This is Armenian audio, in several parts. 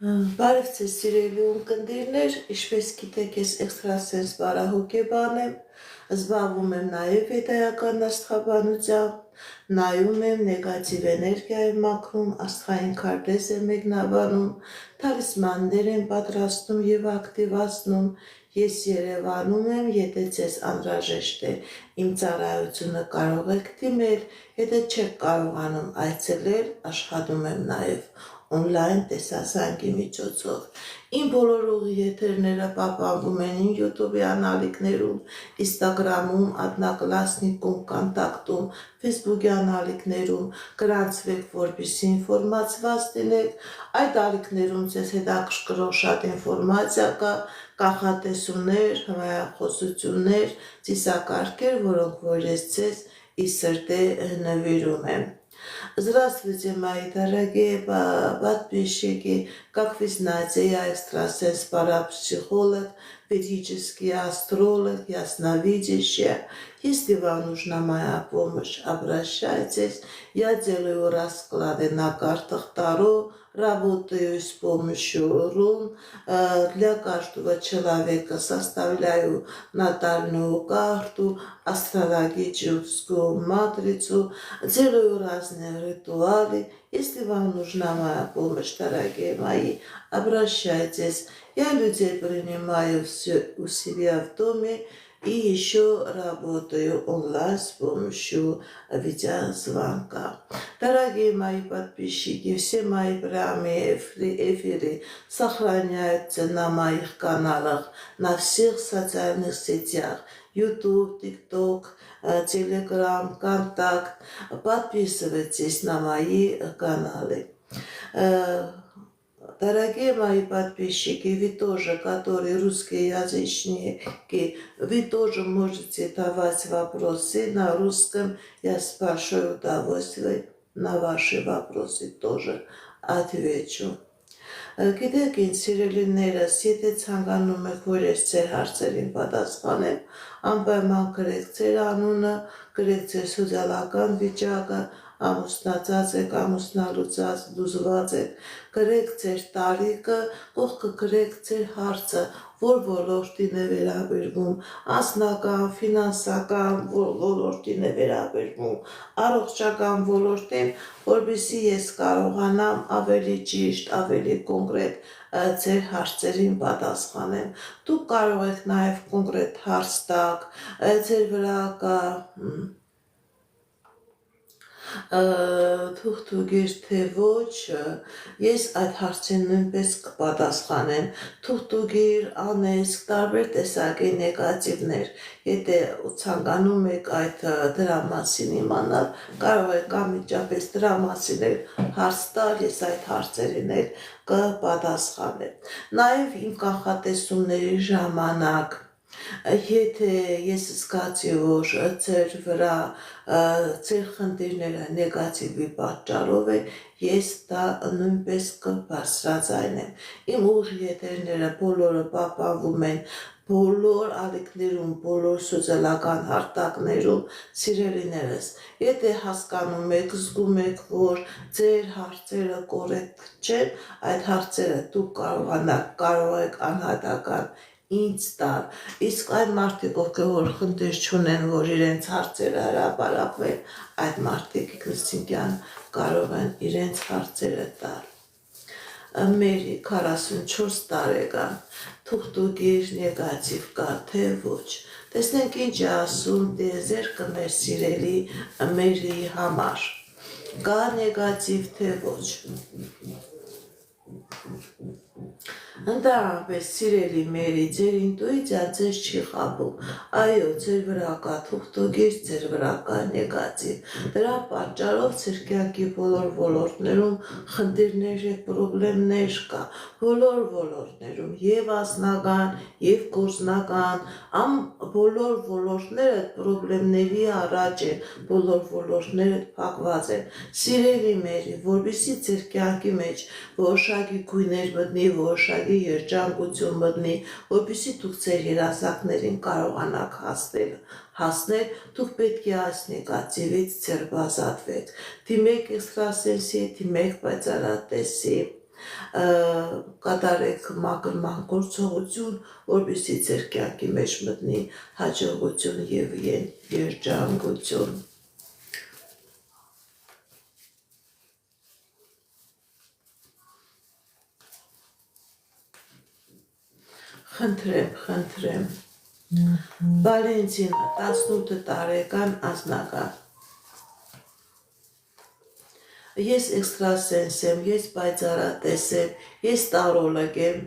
Բարև ձեզ սիրելի ունկնդիրներ, ինչպես գիտեք, ես էքստրասենս բարահոգեբան եմ, զբաղվում եմ նաև վեդայական աստղաբանությամբ, նայում եմ նեգատիվ էներգիայի մաքրում, աստղային քարտեզ եմ մեկնաբանում, թալիսմաններ եմ պատրաստում և ակտիվացնում, ես Երևանում եմ, եթե ձեզ անհրաժեշտ է իմ ծառայությունը կարող եք դիմել, եթե չեք կարողանում այցելել, աշխատում եմ նաև օնլայն տեսասանգի միջոցով։ Իմ բոլոր ուղիեթերները պահպանվում են իմ YouTube-ի անալիքներում, Instagram-ում, Одноклассникում, Կոնտակտում, Facebook-ի անալիքներում, գրանցվեք, որպեսզի ինֆորմացված լինեք։ Այդ ալիքներում ձեզ հետաքրքրող շատ ինֆորմացիա կա, կանխատեսումներ, հրախոսություններ, ծիսակարգեր, որոնք որ ես ձեզ ի սրտե նվիրում եմ։ Здравствуйте, мои дорогие подписчики. Как вы знаете, я экстрасенс, парапсихолог, ведический астролог, ясновидящая. Если вам нужна моя помощь, обращайтесь. Я делаю расклады на картах Таро, работаю с помощью рун. Для каждого человека составляю натальную карту, астрологическую матрицу, делаю разные ритуалы. Если вам нужна моя помощь, дорогие мои, обращайтесь. Я людей принимаю у себя в доме и еще работаю онлайн с помощью видеозвонка. Дорогие мои подписчики, все мои прямые эфиры сохраняются на моих каналах, на всех социальных сетях. YouTube, TikTok, Telegram, Контакт. Подписывайтесь на мои каналы. Дорогие мои подписчики, вы тоже, которые русскоязычные, вы тоже можете давать вопросы на русском. Я с большой удовольствием на ваши вопросы тоже отвечу. Գիտեք ինձ սիրելիներս, եթե ցանկանում եք, որ ես ձեր հարցերին պատասխանեմ, անպայման գրեք ձեր անունը, գրեք ձեր սոցիալական վիճակը, ամուսնացած եք, ամուսնալուծած, դուզված եք, գրեք ձեր տարիքը, կողքը գրեք ձեր հարցը, որ ոլորտին է վերաբերվում, անձնական, ֆինանսական ոլորտին է վերաբերվում, առողջական ոլորտին, որպեսզի ես կարողանամ ավելի ճիշտ, ավելի կոնկրետ ձեր հարցերին պատասխանեմ։ Դուք կարող եք նաև կոնկրետ հարց տալ, ձեր վրա կա թուղթուգիր թե ոչ, ես այդ հարցին նույնպես կպատասխանեմ, թուղթուգիր, անեծք, տարբեր տեսակի նեգատիվներ, եթե ցանկանում եք դրա մասին իմանալ, կարող եք անմիջապես դրա մասին հարց տալ, ես այդ հարցերին կպատասխանեմ։ Նաև իմ կանխատեսումների ժամանակ եթե ես զգացի, որ ձեր վրա ձեր խնդիրները նեգատիվի պատճառով է, ես դա նույնպես կբարձրաձայնեմ։ Իմ ուղիեթերները բոլորը պահպանվում են բոլոր ալիքներում, բոլոր սոցիալական հարթակներում, սիրելիներս, եթե հասկանում եք, զգում եք, որ ձեր հարցերը կորեկտ չեն, այդ հարցերը դուք կարող եք անհատական ինձ տալ, իսկ այն մարդիկ, ովքեր խնդիր չունեն, որ իրենց հարցերը հրապարակվեն, այդ մարդիկ Քրիստինյան կարող են իրենց հարցերը տալ։ Մերի 44 տարեկան, թուղթուգիր նեգատիվ կա թե ոչ։ Տեսնենք ինչ է ասում տիեզերքը մեր սիրելի Մերիի համար։ Կա նեգատիվ թե ոչ։ Ընդհանրապես սիրելի Մերի, ձեր ինտուիցիան ձեզ չի խաբում, այո, ձեր վրա կա թուղթուգիր, ձեր վրա կա նեգատիվ, դրա պատճառով ձեր կյանքի բոլոր ոլորտներում խնդիրներ և պրոբլեմներ կա, բոլոր ոլորտներում, և անձնական, և գործնական, բոլոր ոլորտները պրոբլեմների առաջ են, բոլոր ոլորտները փակված են։ Սիրելի Մերի, որպեսզի ձեր կյանքի մեջ որոշակի գույներ մտնի, որոշակի երջանկություն մտնի, որպեսզի դուք ձեր երազանքներին կարողանաք հասնել, դուք պետք է այս նեգատիվից ձերբազատվեք։ Դիմեք էքստրասենսի, դիմեք պայծառատեսի, կատարեք մաքրման գործողություն, որպեսզի ձեր կյանքի մեջ մտնի հաջողություն եւ երջանկություն։ Խնդրեմ։ Վալենտին 18 տարեկան անձնական։ Ես էքստրասենս եմ, ես պայծառատես եմ, ես տարոլոգ եմ։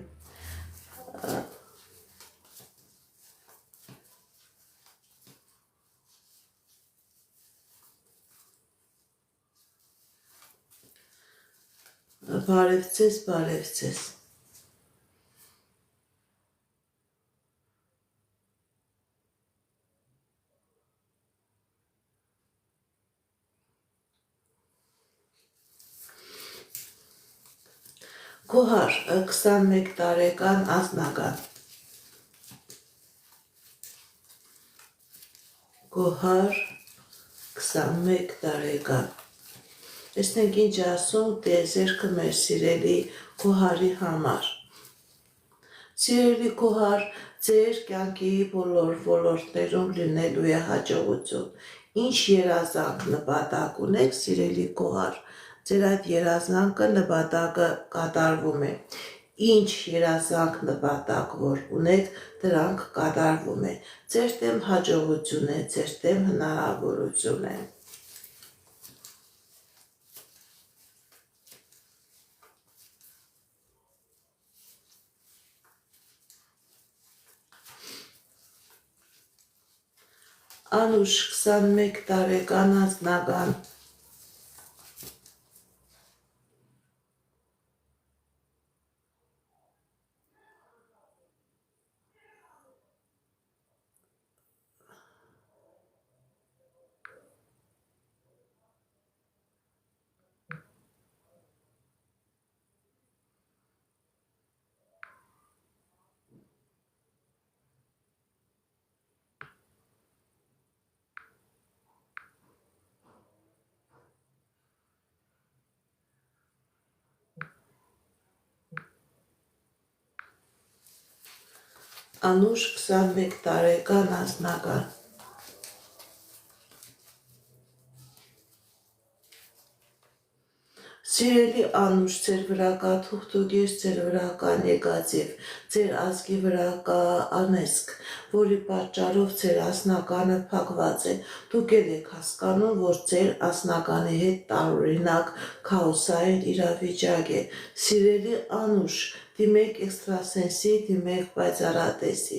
Բարևձեզ։ Գոհար 21 տարեկան անձնական։ Գոհար 21 տարեկան։ Տեսնենք ինչ ասում տիեզերքը մեր սիրելի Գոհարի համար։ Սիրելի Գոհար, ձեր կյանքի բոլոր ոլորտներում լինելու է հաջողություն։ Ինչ երազանք նպատակ ունեք, սիրելի Գոհար, ձեր այդ երազանքը նպատակը կատարվում է։ Ինչ երազանք նպատակ որ ունեք, դրանք կատարվում է։ Ձեր դեմ հաջողություն է, ձեր դեմ հնարավորություն է։ Անուշ 21 տարեկան անձնական։ Անուշ 21 տարեկան անձնական։ Սիրելի Անուշ, ձեր վրա կա թուղթուգիր, ձեր վրա կա նեգատիվ, ձեր ազգի վրա կա անեզք, որի պատճառով ձեր անձնականը փակված է։ Դուք էլ եք հասկանում, որ ձեր անձնականի հետ տարօրինակ քաոսային իրավիճակ է։ Սիրելի Անուշ, դիմեք էքստրասենսի, դիմեք պայծառատեսի։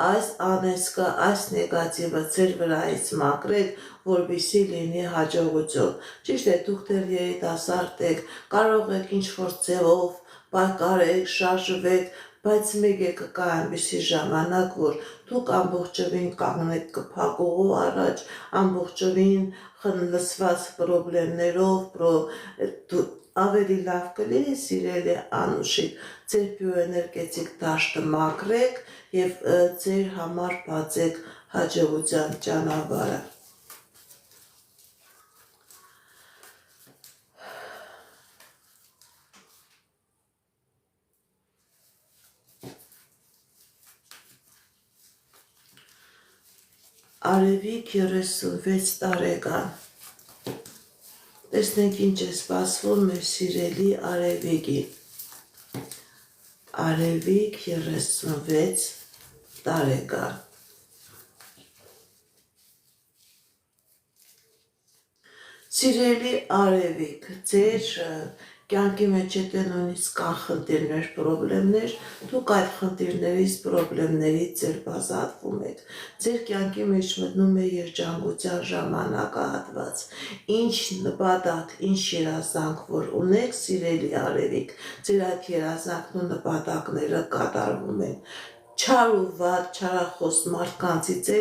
Այս անեզքը, այս նեգատիվը ձեր վրայից մաքրեք, որպեսզի լինի հաջողություն։ Ճիշտ է, դուք դեռ երիտասարդ եք, կարող եք ինչ-որ ձևով պայքարեք, շարժվեք, բայց մեկ է կգա այնպիսի ժամանակ, որ դուք ամբողջովին կանգնեք կփակողու առաջ, ամբողջովին լսված պրոբլեմներով, ավելի լավ կլինի, սիրելի Անուշիկ, ձեր բիոէներգետիկ դաշտը մաքրեք եւ ձեր համար բացեք հաջողության ճանապարհը։ Արևիկ 36 տարեկան։ Տեսնենք ինչ է սպասվում մեր սիրելի Արևիկին։ Արևիկ 36 տարեկան։ Սիրելի Արևիկ, ձեր կյանքի մեջ եթե նույնիսկ կան խնդիրներ, պրոբլեմներ, դուք այդ խնդիրներից, պրոբլեմներից ձերբազատվում եք։ Ձեր կյանքի մեջ մտնում է երջանկության ժամանակահատված։ Ինչ նպատակ, ինչ երազանք որ ունեք, սիրելի Արևիկ, ձեր այդ երազանքն ու նպատակները կատարվում են։ Չար ու վատ, չարախոս մարդկանցից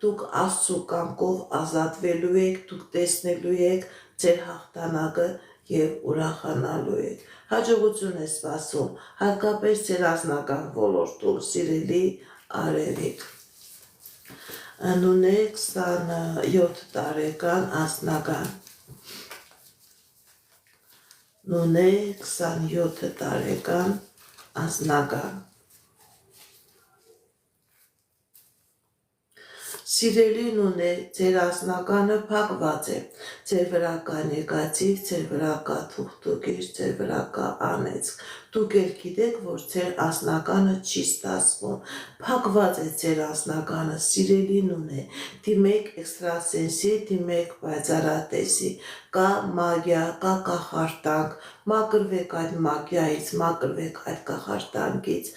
դուք Աստծո կամքով ազատվելու եք, դուք տեսնելու եք ձեր հաղթանակը եւ ուրախանալու եք։ Հաջողություն է սպասում, հատկապես ձեր անձնական ոլորտում, սիրելի Արևիկ։ Նունե 27 տարեկան անձնական։ Նունե 27 տարեկան անձնական։ Սիրելի Նունե, ձեր անձնականը փակված է, ձեր վրա կա նեգատիվ, ձեր վրա կա թուղթուկիր, ձեր վրա կա անեծք, դուք էլ գիտեք, որ ձեր անձնականը չի ստացվում, փակված է ձեր անձնականը, սիրելի Նունե, դիմեք էքստրասենսի, դիմեք պայծառատեսի, կա մագիա, կա կախարդանք, մաքրվեք այդ մագիայից, մաքրվեք այդ կախարդանքից,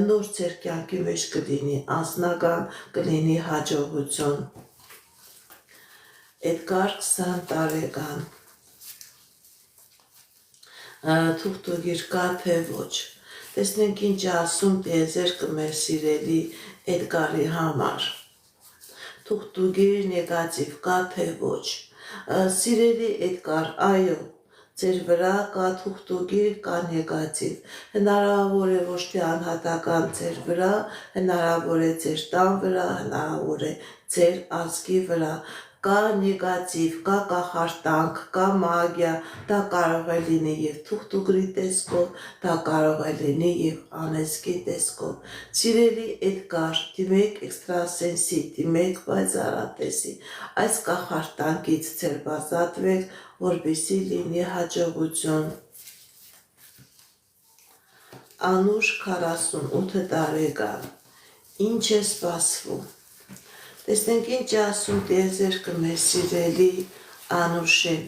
նոր ձեր կյանքի մեջ կլինի անձնական, կլինի հաջողություն։ Էդգար 20 տարեկան, թուղթուկիր կա թե ոչ։ Տեսնենք ինչ ասում տիեզերքը մեր սիրելի Էդգարի համար։ Թուղթուկիր նեգատիվ կա թե ոչ։ Սիրելի Էդգար, այո, ձեր վրա կա թուղթուկիր, կա նեգատիվ, հնարավոր է ոչ թե անհատական ձեր վրա, հնարավոր է ձեր տան վրա, հնարավոր է ձեր ազգի վրա, կա նեգատիվ, կա կախարդանք, կա մագիա, դա կարող է լինի և թուղթուկրի տեսքով, դա կարող է լինի և անեծքի տեսքով։ Սիրելի Էդգար, դիմեք էքստրասենսի, դիմեք պայծառատեսի, այս կախարդանքից ձեր ազատվեք, որպեսզի լինի հաջողություն։ Անուշ 48 տարեկան, ինչ է սպասվում։ Տեսնենք ինչ ասում տիեզերքը մեր սիրելի Անուշին։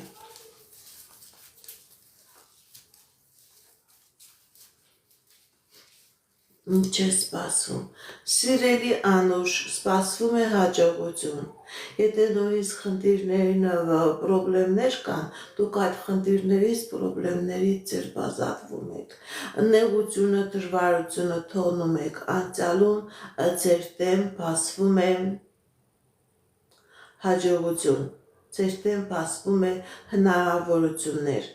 Ինչ է սպասվում։ Սիրելի Անուշ, սպասվում է հաջողություն։ Եթե նույնիսկ խնդիրներին պրոբլեմներ կան, դուք այդ խնդիրներից, պրոբլեմներից ձեր ազատվում եք։ Նեղությունը, դժվարությունը թողնում եք անցյալում, ձեր դեմ բացվում է հաջողություն, ձեր դեմ բացվում է հնարավորություններ։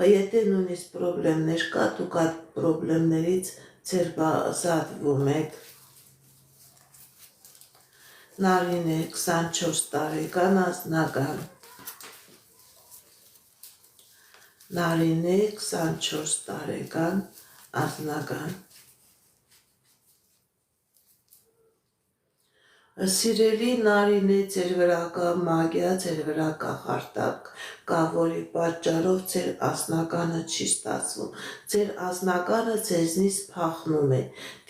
Եթե նույնիսկ պրոբլեմներ կա, դուք այդ պրոբլեմներից ձեր ազատվում եք։ Նարինե 24 տարեկան անձնական, Նարինե 24 տարեկան անձնական։ Սիրելի Նարինե, ձեր վրա կա մագիա, ձեր վրա կա խարտակ, կա որի պատճառով ձեր անձնականը չի ստացվում, ձեր անձնականը ձեզնից փախնում է,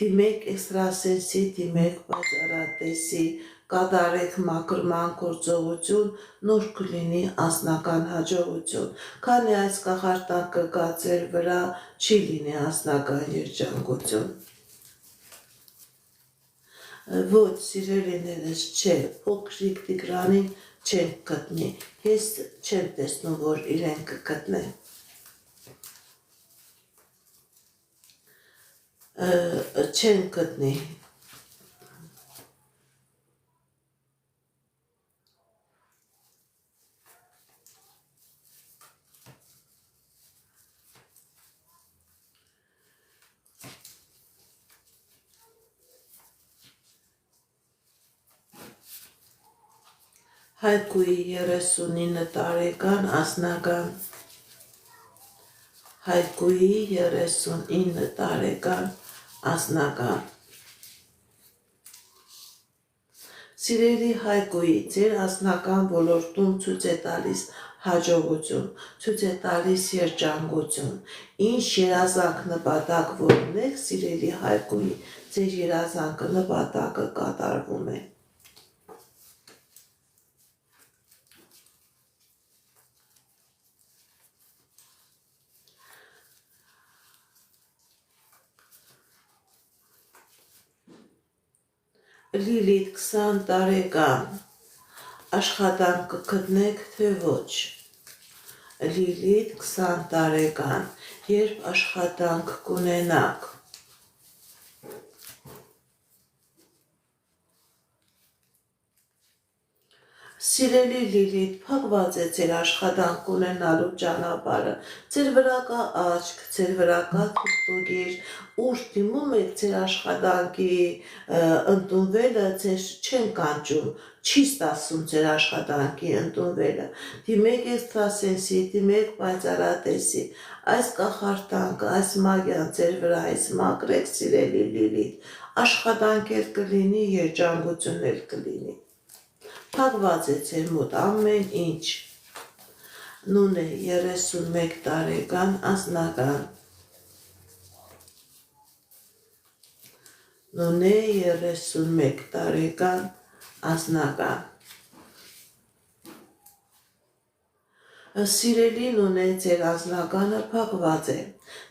դիմեք էքստրասենսի, դիմեք պայծառատեսի, կատարեք մաքրման գործողություն, նոր կլինի անձնական հաջողություն, քանի այս կախարդակը կա ձեր վրա, չի լինի անձնական երջանկություն։ Ոչ, սիրելիներս, չէ, փոքրիկ Տիգրանին չենք գտնի, ես չեմ տեսնում, որ իրեն կգտնեն։ Չեն գտնի։ Հայկուի 39 տարեկան անձնական, Հայկուի 39 տարեկան անձնական։ Սիրելի Հայկուի, ձեր անձնական ոլորտում ցույց է տալիս հաջողություն, ցույց է տալիս երջանկություն։ Ինչ երազանք նպատակ որ ունեք, սիրելի Հայկուի, ձեր երազանքը նպատակը կատարվում է։ Լիլիթ 20 տարեկան, աշխատանք կգտնեք թե ոչ։ Լիլիթ 20 տարեկան, երբ աշխատանք կունենաք։ Սիրելի Լիլիթ, փակված է ձեր աշխատանք ունենալու ճանապարհը, ձեր վրա կա աչք, ձեր վրա կա թուղթուգիր, ուր դիմում եք ձեր աշխատանքի ընդունվելը, ձեր չեն կանչում, չի ստացվում ձեր աշխատանքի ընդունվելը, դիմեք էքստրասենսի, դիմեք պայծառատեսի, այս կախարդանքը, այս մագիան ձեր վրայից մաքրեք, սիրելի Լիլիթ, աշխատանք էլ կլինի, երջանկություն էլ կլինի։ Փակված է ձեր մոտ ամեն ինչ։ Նունե 31 տարեկան անձնական։ Նունե 31 տարեկան անձնական։ Սիրելի Նունե, ձեր անձնականը փակված է։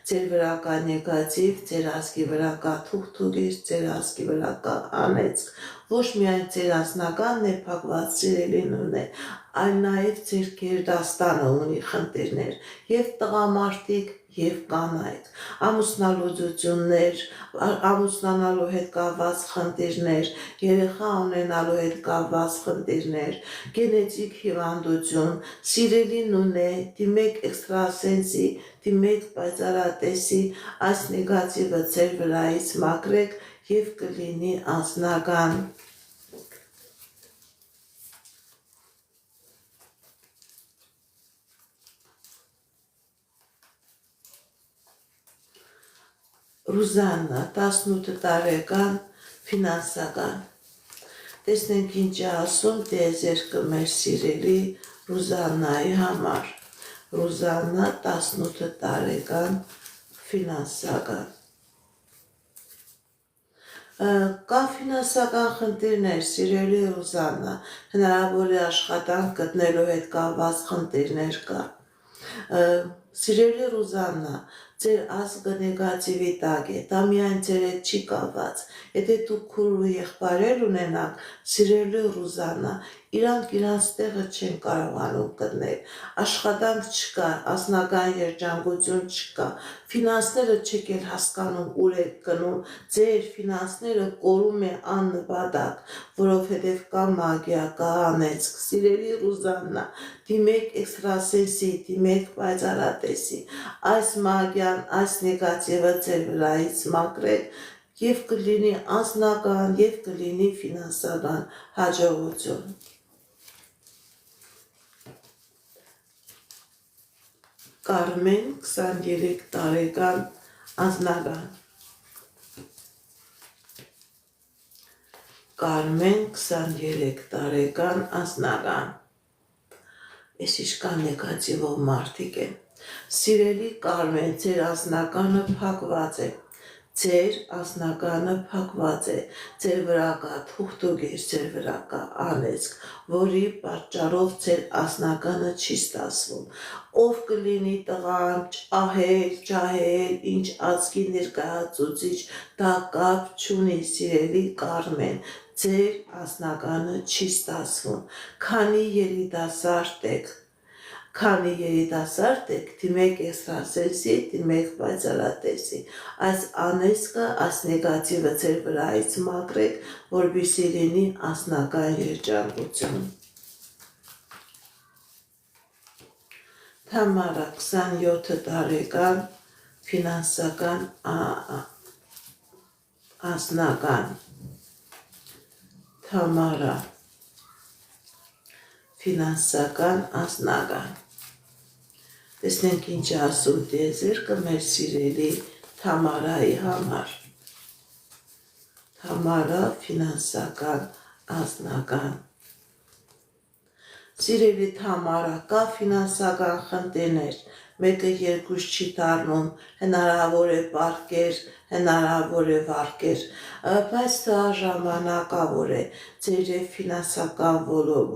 Ձեր վրա կա նեգատիվ, ձեր ազգի վրա կա թուղթուգիր, ձեր ազգի վրա կա անեծք։ Ոչ միայն ձեր անձնականն է փակված, սիրելի Նունե, այլ նաև ձեր գերդաստանը ունի խնդիրներ, եւ տղամարդիկ, եւ կանայք, ամուսնալուծություններ, ամուսնանալու հետ կապված խնդիրներ, երեխա ունենալու հետ կապված խնդիրներ, գենետիկ հիվանդություն, սիրելի Նունե, դիմեք էքստրասենսի, դիմեք պայծառատեսի, այս նեգատիվը ձեր վրայից մաքրեք եւ կլինի անձնական։ Ռուզաննա 18 տարեկան ֆինանսական։ Տեսնենք ինչ է ասում տիեզերքը մեր սիրելի Ռուզաննայի համար։ Ռուզաննա 18 տարեկան ֆինանսական։ Կա ֆինանսական խնդիրներ, սիրելի Ռուզաննա, հնարավոր է աշխատանք գտնելու հետ կապված խնդիրներ կա։ Սիրելի Ռուզաննա, ձեր ազգը նեգատիվի տակ է, դա միայն ձեր հետ չի կապված։ Եթե դուք քույր ու եղբայրեր ունենաք, սիրելի Ռուզաննա, իրանք իրանց տեղը չեն կարողանում գտնել, աշխատանք չկա, անձնական երջանկություն չկա, ֆինանսները չեք էլ հասկանում ուր եք գնում, ձեր ֆինանսները կորում է աննպատակ, որովհետև կա մագիա, կա անեծք, սիրելի Ռուզաննա, դիմեք էքստրասենսի, դիմեք պայծառատեսի, այս մագիան, այս նեգատիվը ձեր վրայից մաքրեք եւ կլինի անձնական եւ կլինի ֆինանսական հաջողություն։ Կարմեն 23 տարեկան անձնական։ Կարմեն 23 տարեկան անձնական։ Ես իշքան նեգատիվով մարդիկ են։ Սիրելի Կարմեն, ձեր անձնականը փակված է։ Ձեր անձնականը փակված է, ձեր վրա կա թուղթուգիր, ձեր վրա կա անեծք, որի պատճառով ձեր անձնականը չի ստացվում։ Ով կլինի տղան, ահել, ջահել, ինչ ազգի ներկայացուցիչ, դա կապ չունի, սիրելի Կարմեն, ձեր անձնականը չի ստացվում։ Քանի երիտասարդ եք, դիմեք էքստրասենսի, դիմեք պայծառատեսի, այս անեծքը, այս նեգատիվը ձեր վրայից մաքրեք, որպեսզի լինի անձնական երջանկություն։ Թամարա 27 տարեկան ֆինանսական անձնական։ Թամարա ֆինանսական անձնական։ Տեսնենք ինչ է ասում տիեզերքը մեր սիրելի Թամարայի համար։ Թամարա ֆինանսական անձնական։ Սիրելի Թամարա, կա ֆինանսական խնդիրներ, մեկը երկուս չի դառնում, հնարավոր է պառկեր, հնարավոր է վարկեր, բայց դա ժամանակավոր է, ձեր ֆինանսական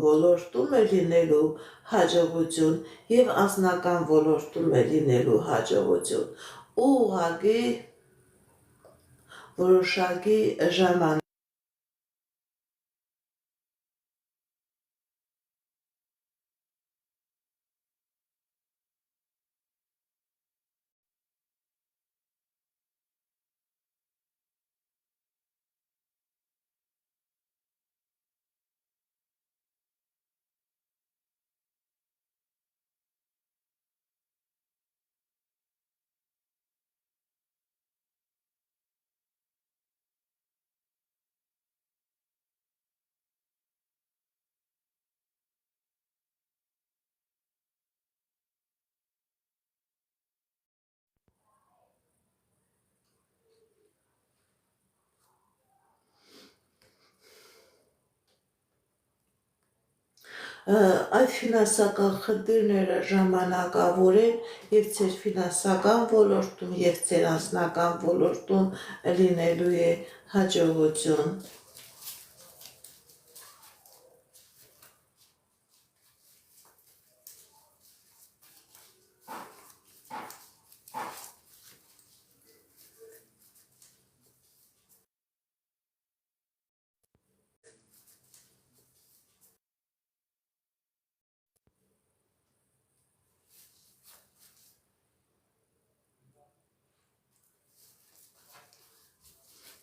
ոլորտում է լինելու հաջողություն եւ անձնական ոլորտում է լինելու հաջողություն, ու ուղղակի որոշակի ժամանակ Այդ ֆինանսական խնդիրները ժամանակավոր են եւ ձեր ֆինանսական ոլորտում եւ ձեր անձնական ոլորտում լինելու է հաջողություն։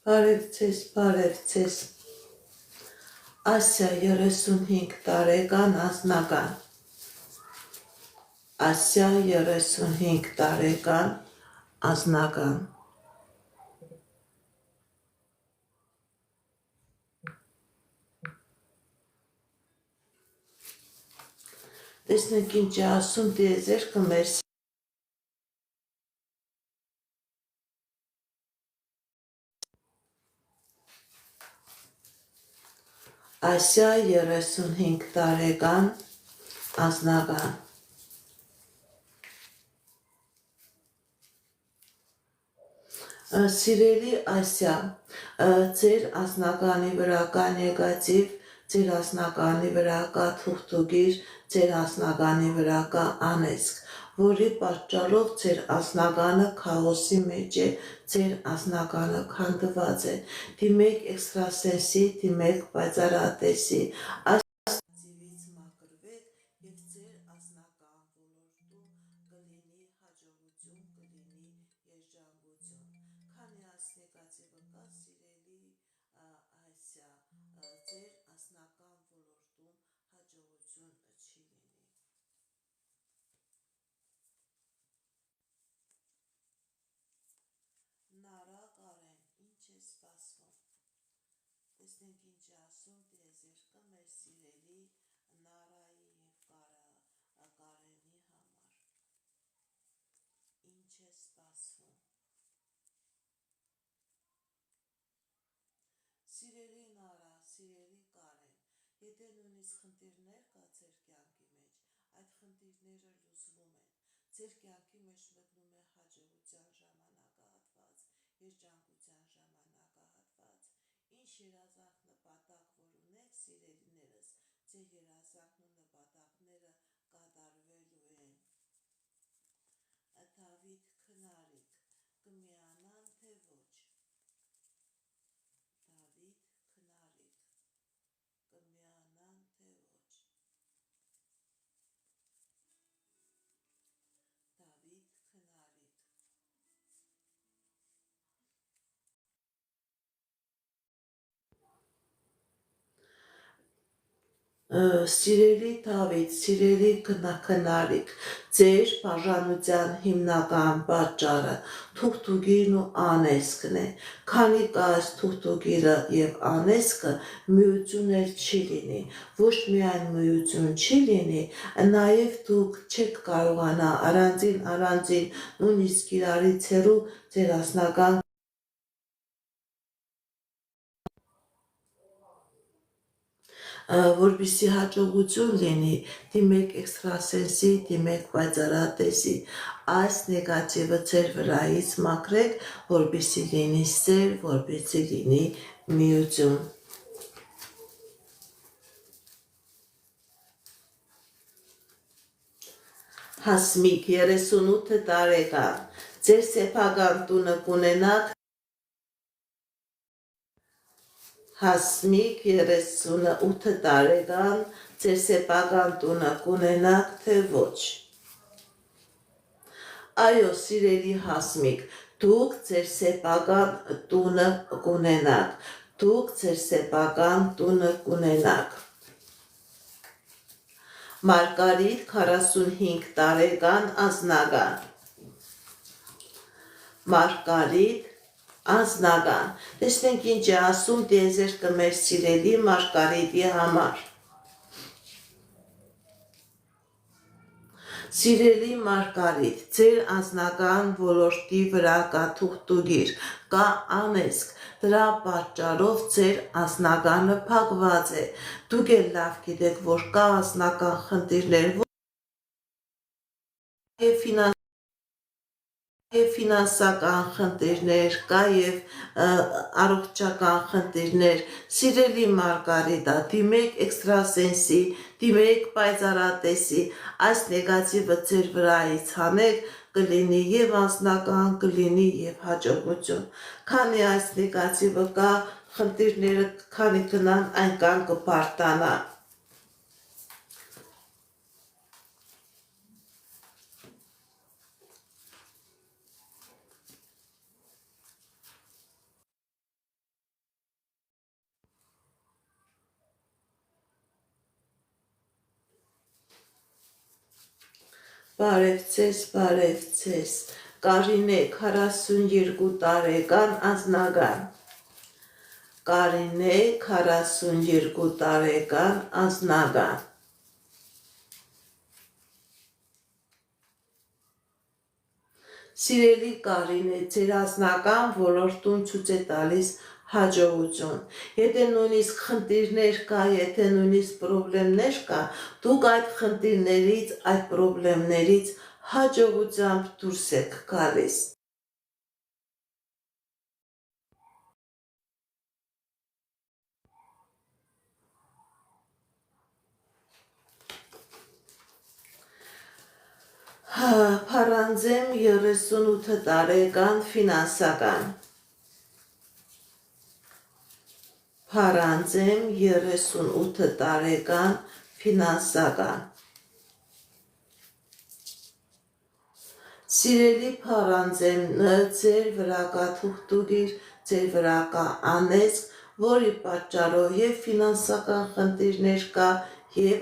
Բարև ձեզ, Ասիա 35 տարեկան անձնական, Ասիա 35 տարեկան անձնական, տեսնենք ինչ է ասում տիեզերքը մեր Ասիա 35 տարեկան անձնական, Սիրելի Ասիա, ձեր անձնականի վրա կա նեգատիվ, ձեր անձնականի վրա կա թուղթուգիր, ձեր անձնականի վրա կա անեծք, որի պատճառով ձեր անձնականը քաոսի մեջ է, ձեր անձնականը քանդված է, դիմեք էքստրասենսի, դիմեք պայծառատեսի, Ձիվից մաքրվեք և ձեր անձնական ոլորտում կլինի հաջողություն, կլինի երջանկություն։ Քանի այս նեգատիվը կա, սիրելի Ասիա, ձեր անձնական ոլորտում հաջողություն չի լինի։ Նարա Կարեն, ինչ է սպասվում։ Տեսնենք ինչ է ասում տիեզերքը մեր սիրելի Նարայի և Կարենի համար։ Ինչ է սպասվում։ Սիրելի Նարա, սիրելի Կարեն, եթե նույնիսկ խնդիրներ կա ձեր կյանքի մեջ, այդ խնդիրները լուծվում են։ Ձեր կյանքի մեջ մտնում է հաջողության ժամանակահատված, երջանկության ժամանակահատված։ Ինչ երազանք նպատակ, որ ունեք, սիրելիներս, ձեր երազանքն ու նպատակները կատարվելու են։ Դավիթ Քնարիկ, կմիանան թե ոչ։ Դավիթ Քնարիկ, կմիանան թե ոչ։ Դավիթ Քնարիկ, Սիրելի Դավիթ, սիրելի Քնարիկ, ձեր բաժանության հիմնական պատճառը թուղթուգիրն ու անեծքն է։ Քանի կա այս թուղթուգիրը եւ անեծքը, միություն էլ չի լինի։ Ոչ միայն միություն չի լինի, նաեւ դուք չեք կարողանա առանձին նույնիսկ իրարից հեռու ձեր անձնական որպեսզի հաջողություն լինի, դիմեք էքստրասենսի, դիմեք պայծառատեսի, այս նեգատիվը ձեր վրայից մաքրեք, որպեսզի լինի սեր, որպեսզի լինի միություն։ Հասմիկ 38 տարեկան, ձեր սեփական տունը կունենաք Հասմիկ 38 տարեկան, ձեր սեփական տունը կունենաք թե ոչ։ Այո, սիրելի Հասմիկ, դուք ձեր սեփական տունը կունենաք, դուք ձեր սեփական տունը կունենաք։ Մարգարիտ 45 տարեկան անձնական, Մարգարիտ անձնական, տեսնենք ինչ է ասում տիեզերքը մեր սիրելի Մարգարիտի համար։ Սիրելի Մարգարիտ, ձեր անձնական ոլորտի վրա կա թուղթուգիր, կա անեզք, դրա պատճառով ձեր անձնականը փակված է, դուք էլ լավ գիտեք, որ կա անձնական խնդիրներ, և ֆինանսական խնդիրներ, կա և առողջական խնդիրներ, սիրելի Մարգարիտա, դիմեք էքստրասենսի, դիմեք պայծառատեսի, այս նեգատիվը ձեր վրայից հանեք, կլինի և անձնական, կլինի և հաջողություն, քանի այս նեգատիվը կա, խնդիրները քանի գնան այնքան կբարձրանա։ Բարև ձեզ, Կարինե 42 տարեկան անձնական, Կարինե 42 տարեկան անձնական, Սիրելի Կարինե, ձեր անձնական ոլորտում ցույց է տալիս հաջողություն, եթե նույնիսկ խնդիրներ կա, եթե նույնիսկ պրոբլեմներ կա, դուք այդ խնդիրներից, այդ պրոբլեմներից հաջողությամբ դուրս եք գալիս։ Փարանձեմ 38 տարեկան ֆինանսական, Փարանձեմ 38 տարեկան ֆինանսական, Սիրելի Փարանձեմ, ձեր վրա կա թուղթուգիր, ձեր վրա կա անեզք, որի պատճառով և ֆինանսական խնդիրներ կա, և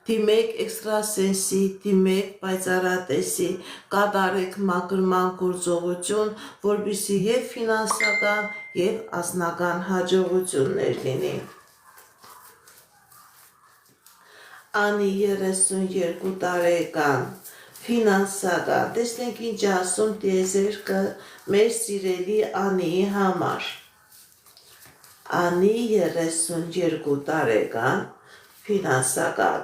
դիմեք էքստրասենսի, դիմեք պայծառատեսի, կատարեք մաքրման գործողություն, որպեսզի և ֆինանսական, և անձնական հաջողություններ լինի։ Անի 32 տարեկան ֆինանսական, տեսնենք ինչ ասում տիեզերքը մեր սիրելի Անիի համար։ Անի 32 տարեկան ֆինանսական,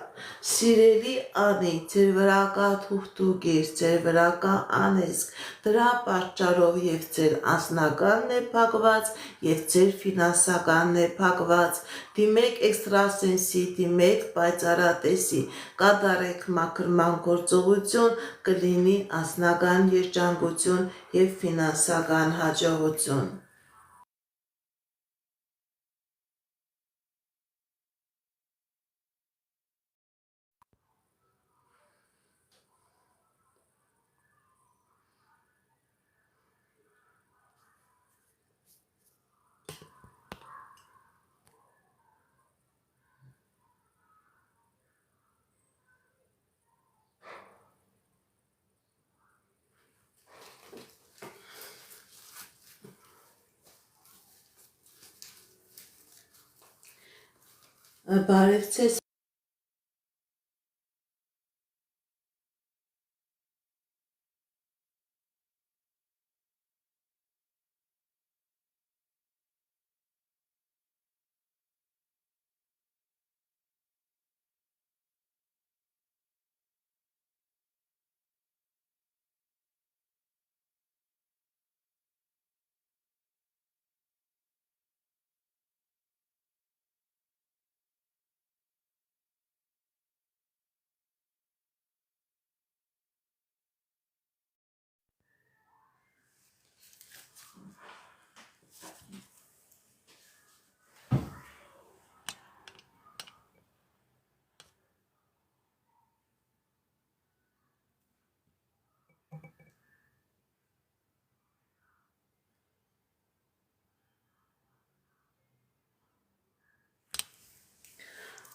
սիրելի Անի, ձեր վրա կա թուղթուգիր, ձեր վրա կա անեզք, դրա պատճառով և ձեր անձնականն է փակված, և ձեր ֆինանսականն է փակված, դիմեք էքստրասենսի, դիմեք պայծառատեսի, կատարեք մաքրման գործողություն, կլինի անձնական երջանկություն և ֆինանսական հաջողություն։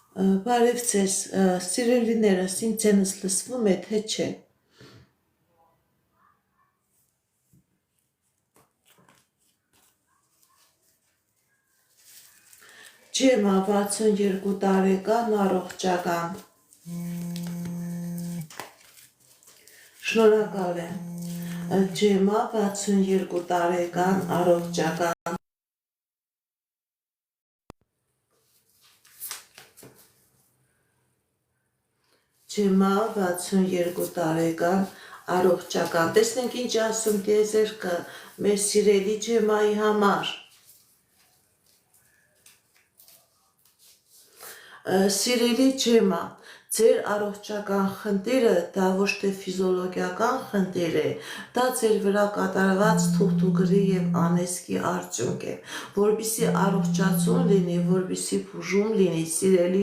Բարև ձեզ, սիրելիներս, իմ ձենս լսվում է, թե չէ։ Ջեմա 62 տարեկան առողջական։ Շնորհակալ եմ։ Ջեմա 62 տարեկան առողջական։ Ջեմա 62 տարեկան առողջական։ Տեսնենք ինչ ասում տիեզերքը մեր սիրելի Ջեմայի համար։ Սիրելի Ջեմա, ձեր առողջական խնդիրը դա ոչ թե ֆիզիոլոգիական խնդիր է, դա ձեր վրա կատարված թուղթուգրի եւ անեզքի արդյունք է, որբիսի առողջացում լինի, որբիսի բուժում լինի, սիրելի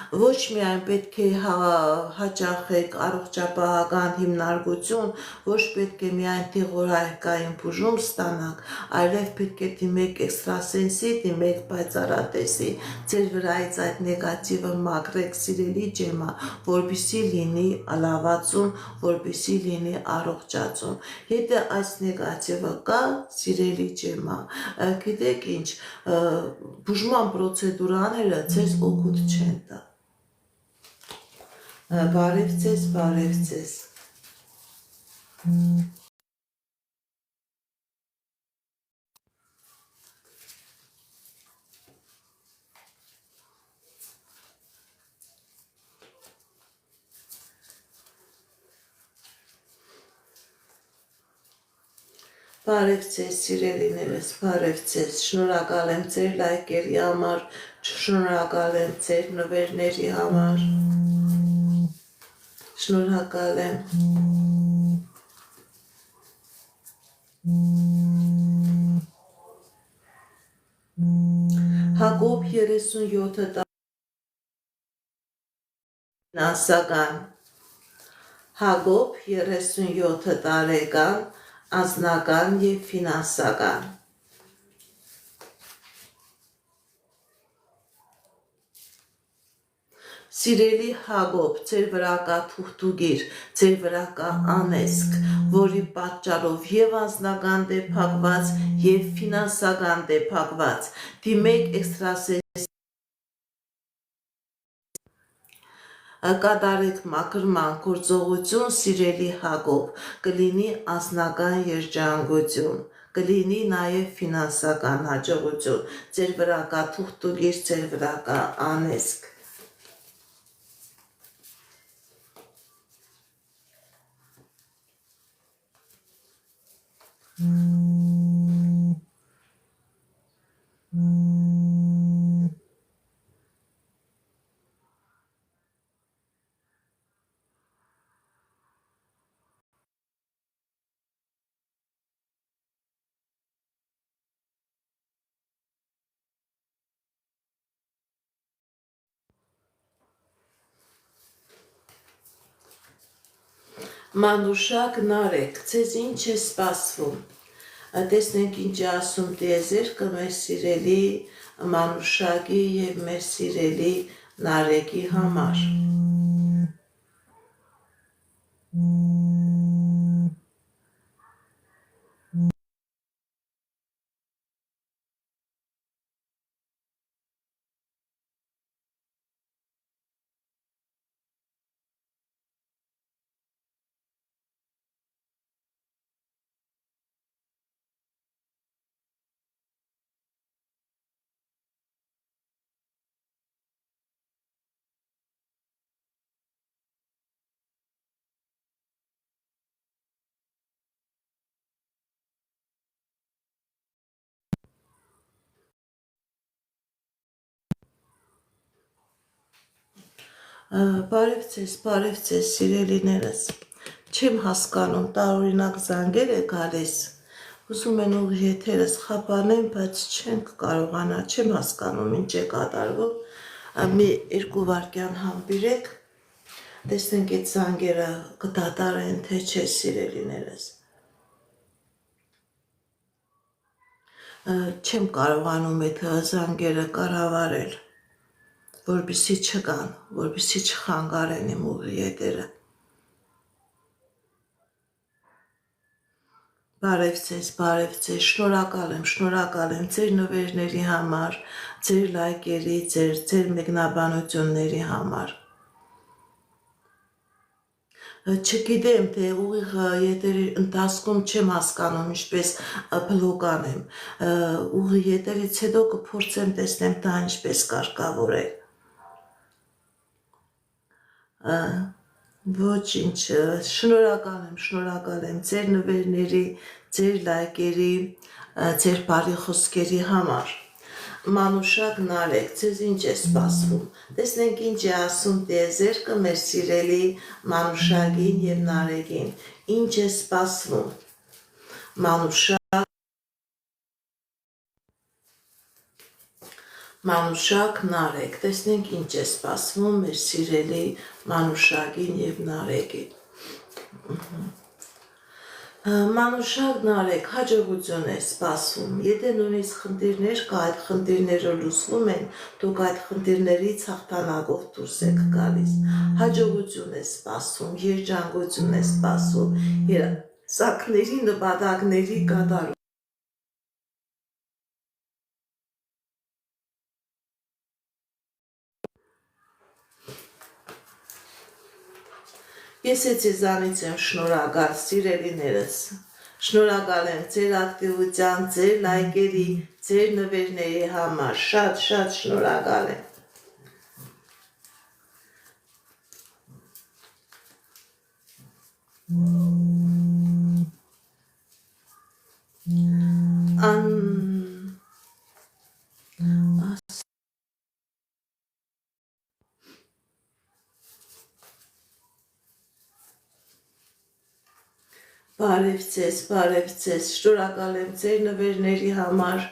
ոչ միայն պետք է հաճախեք առողջապահական հիմնարկություն, ոչ պետք է միայն թեղորայքային բուժում ստանաք, այլև պետք է դիմեք էքստրասենսի, դիմեք պայծառատեսի, ձեր վրայից այդ նեգատիվը մաքրեք, սիրելի Ջեմա, որպեսզի լինի լավացում, որպեսզի լինի առողջացում։ Եթե այս նեգատիվը կա, սիրելի Ջեմա, գիտեք ինչ, բուժման պրոցեդուրաները ձեզ օգուտ չեն տա։ Բարև ձեզ, բարև ձեզ։ Բարև ձեզ, սիրելիներս, բարև ձեզ, շնորհակալ եմ ձեր լայքերի համար, շնորհակալ եմ ձեր նվերների համար, շնորհակալ եմ։ Հակոբ 37 ֆինանսական, Հակոբ 37 տարեկան, անձնական և ֆինանսական։ Սիրելի Հակոբ, ձեր վրա կա թուղթուգիր, ձեր վրա կա անեզք, որի պատճառով և անձնական դեպակված, և ֆինանսական դեպակված, դիմեք էքստրասենսի, կատարեք մաքրման գործողություն, սիրելի Հակոբ, կլինի անձնական երջանկություն, կլինի նաև ֆինանսական հաջողություն, ձեր վրա կա թուղթուգիր, ձեր վրա կա անեզք։ Մանուշակ Նարեկ, ձեզ ինչ է սպասվում։ Տեսնենք ինչ է ասում տիեզերքը մեր սիրելի Մանուշակի և մեր սիրելի Նարեկի համար։ Բարև ձեզ, սիրելիներս, չեմ հասկանում, տարօրինակ զանգեր է գալիս, ուզում են ուղի եթերս խափանեն, բայց չենք կարողանա, չեմ հասկանում ինչ է կատարվում, մի 2 վայրկյան համբիրեք, տեսնենք այդ զանգերը կդատարեն, թե չէ, սիրելիներս։ Չեմ կարողանում այդ զանգերը կառավարել, որպեսզի չգան, որպեսզի չխանգարեն իմ ուղի եթերը։ բարև ձեզ, շնորհակալ եմ ձեր նվերների համար, ձեր լայքերի, ձեր մեկնաբանությունների համար։ Չգիտեմ, թե ուղիղ եթերի ընթացքում չեմ հասկանում ինչպես բլոկ անեմ, ուղիղ եթերից հետո կփորձեմ տեսնեմ դա ինչպես կարգավորել։ Ոչինչ, շնորհակալ եմ ձեր նվերների, ձեր լայքերի, ձեր բարի խոսքերի համար։ Մանուշակ Նարեկ, ձեզ ինչ է սպասվում։ Տեսնենք ինչ է ասում տիեզերքը մեր սիրելի Մանուշակին եւ Նարեկին։ Ինչ է սպասվում։ Մանուշակ Նարեկ, տեսնենք ինչ է սպասվում մեր սիրելի Մանուշակին եւ Նարեկին։ Մանուշակ Նարեկ, հաջողություն է սպասվում, եթե նույնիսկ խնդիրներ կա, այդ խնդիրները լուծվում են, դուք այդ խնդիրներից հաղթանակով դուրս եք գալիս, հաջողություն է սպասվում, երջանկություն է սպասվում, երազանքների նպատակների կատարում։ Ես ձեզանից եմ շնորհակալ, սիրելիներս, շնորհակալ եմ ձեր ակտիվության, ձեր լայքերի, ձեր նվերների համար, շատ շնորհակալ եմ։ Բարև ձեզ, շնորհակալ եմ ձեր նվերների համար։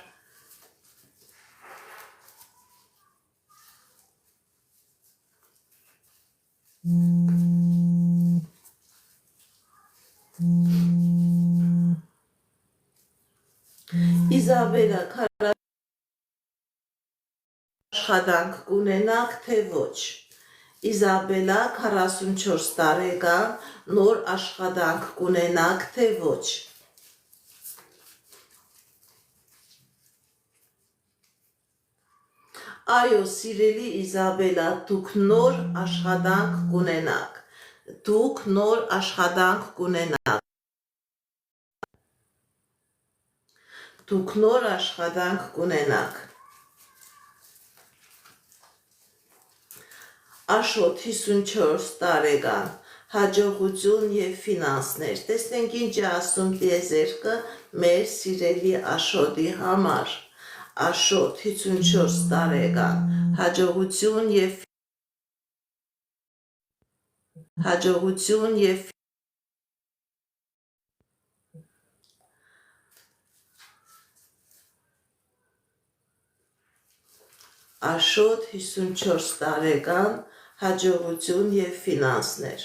Իզաբելա, աշխատանք կունենաք, թե ոչ։ Իզաբելա 44 տարեկան, նոր աշխատանք կունենաք, թե ոչ։ Այո, սիրելի Իզաբելա, դուք նոր աշխատանք կունենաք։ Դուք նոր աշխատանք կունենաք։ Դուք նոր աշխատանք կունենաք։ Աշոտ 54 տարեկան, հաջողություն եւ ֆինանսներ։ Տեսնենք ինչ է ասում տիեզերքը մեր սիրելի Աշոտի համար։ Աշոտ 54 տարեկան, հաջողություն եւ Աշոտ 54 տարեկան, հաջողություն եւ ֆինանսներ։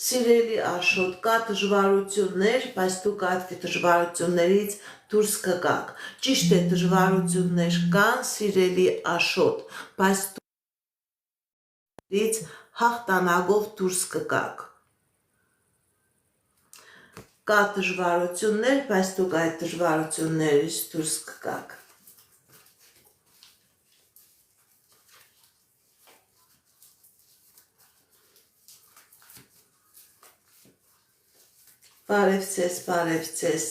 Սիրելի Աշոտ, կա դժվարություններ, բայց դուք այդ դժվարություններից դուրս կգաք։ Ճիշտ է, դժվարություններ կան, սիրելի Աշոտ, բայց դուք հաղթանակով դուրս կգաք։ Կա դժվարություններ, բայց դուք այդ դժվարություններից դուրս կգաք։ Բարև ձեզ։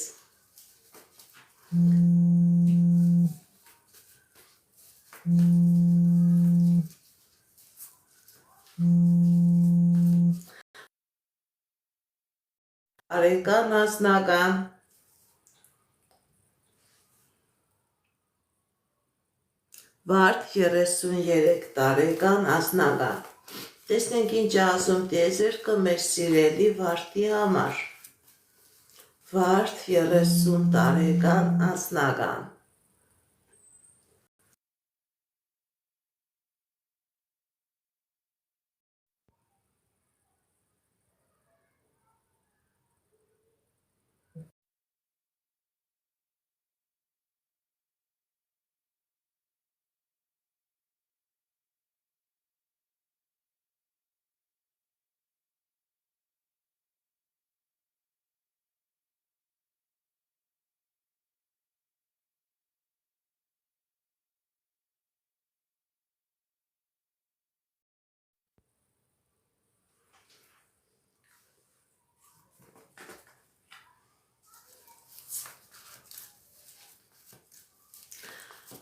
Արեկան Ազնական։ Վարդ 33 տարեկան Ազնական։ Տեսնենք ինչ է ասում տիեզերքը մեր սիրելի Վարդի համար։ Վարդ 30 տարեկան Ազնական։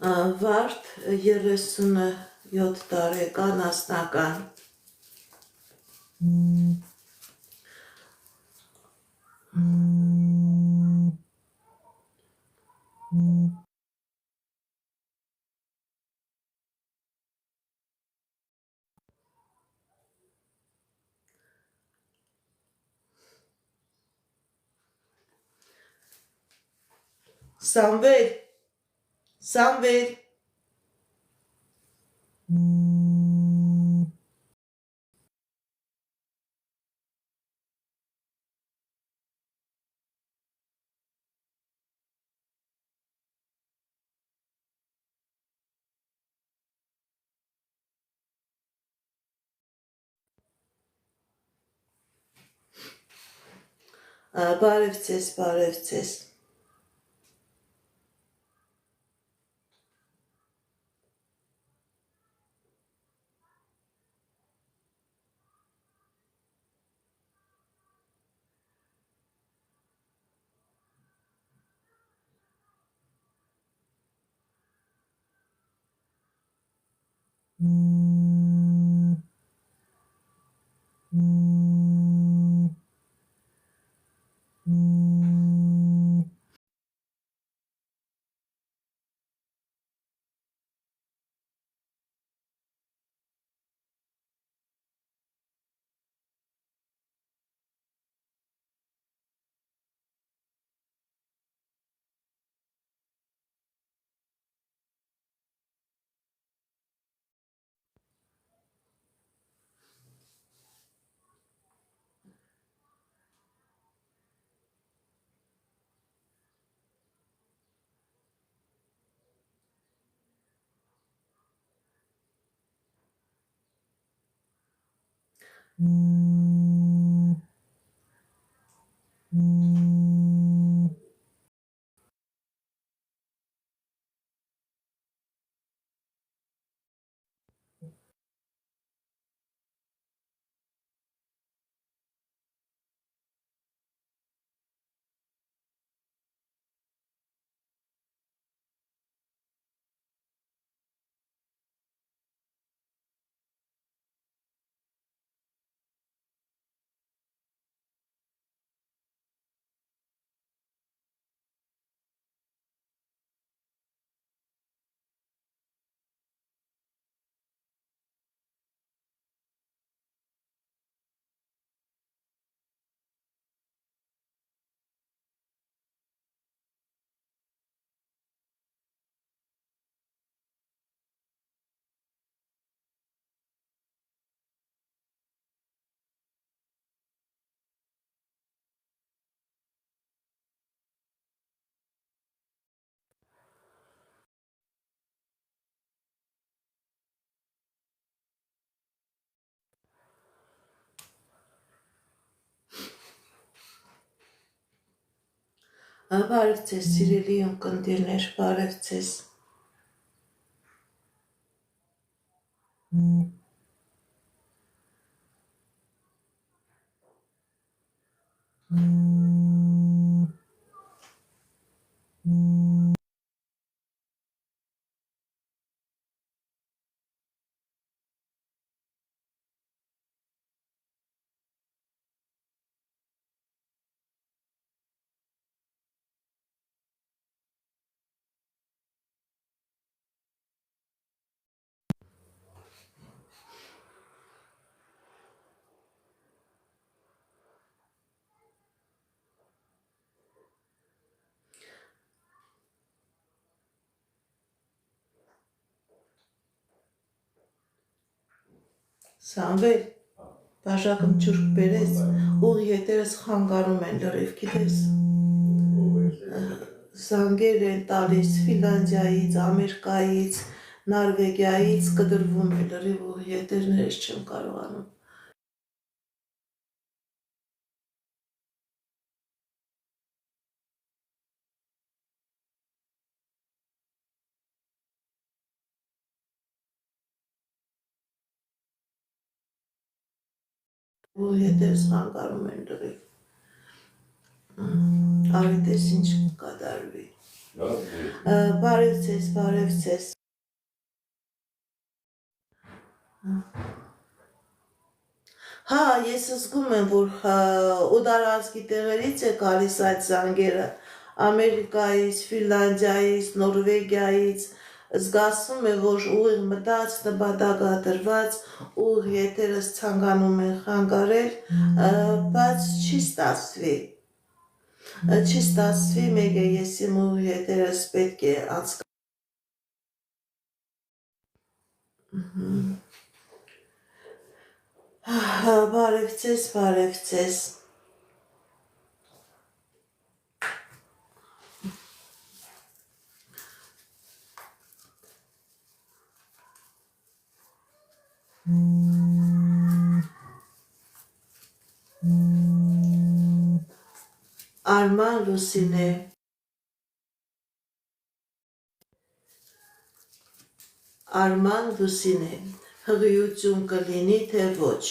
Վարդ 37 տարեկան ասնական Սամվել բարևձեզ սիրելի ունկնդիրներ, բարևձեզ Սամվել բաժակում ջուրք բերես, ուղի հետերս խանգարում են լրիվ, գիտես, զանգեր են տալիս Ֆինլանդիայից, Ամերիկայից, Նորվեգիայից, կդրվում է լրիվ ուղի հետերներս չեմ կարողանում։ Ուղի հետերս խանգարում են լրիվ։ Արի տես ինչ կկատարվի։ Բարև ձեզ, բարև ձեզ։ Հա, ես զգում եմ, որ օտարազգի տեղերից է գալիս այդ զանգերը, Ամերիկայից, Ֆինլանդիայից, Նորվեգիայից, զգացվում է, որ ուղիղ մտած, նպատակադրված, ուղիղ եթերս ցանկանում են խանգարել, բայց չի ստացվի։ Չի ստացվի, մեկ է ես իմ ուղիղ եթերս պետք է անցկացնեմ։ Բարև ձեզ, բարև ձեզ։ Արման Լուսինե։ Արման Լուսինե, հղիություն կլինի, թե ոչ։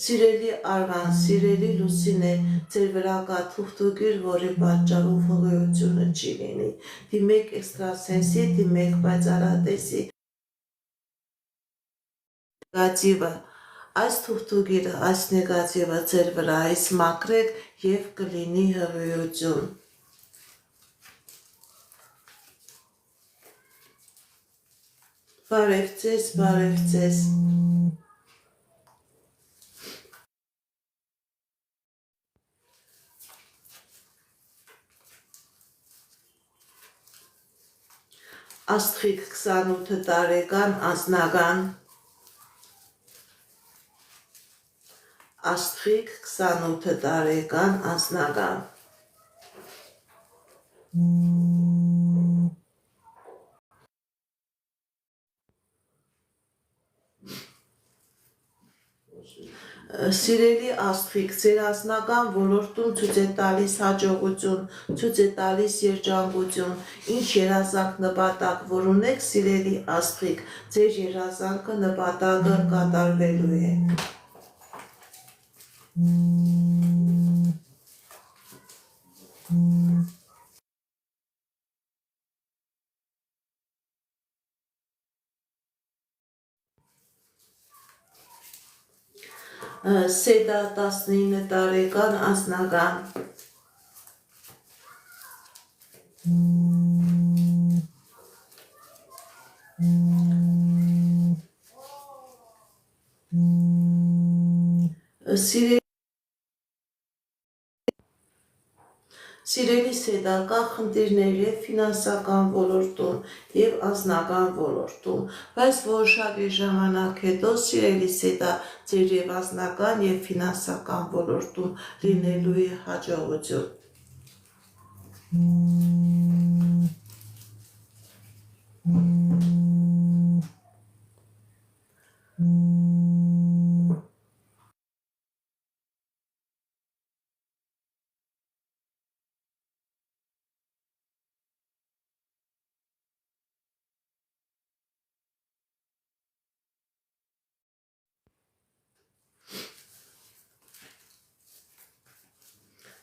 Սիրելի Արման, սիրելի Լուսինե, ձեր վրա կա թուղթուկիր, որի պատճառով հղիությունը չի լինի։ Դիմեք էքստրասենսի, դիմեք պայծառատեսի նեգատիվը։ Այս թուղթուկիրը, այս նեգատիվը ձեր վրայից մաքրեք և կլինի հղիություն։ Բարև ձեզ, բարև ձեզ։ Աստղիկ 28 տարեկան անձնական, Աստղիկ 28 տարեկան անձնական։ Սիրելի Աստղիկ, ձեր անձնական ոլորտում ցույց է տալիս հաջողություն, ցույց է տալիս երջանկություն, ինչ երազանք նպատակ, որ ունեք, սիրելի Աստղիկ, ձեր երազանքը նպատակը կատարվելու է։ Սեդա 19 տարեկան անձնական։ Սիրելի Սեդա, կա խնդիրներ և ֆինանսական ոլորտում, և անձնական ոլորտում, բայց որոշակի ժամանակ հետո, սիրելի Սեդա, ձեր և անձնական և ֆինանսական ոլորտում լինելու է հաջողություն։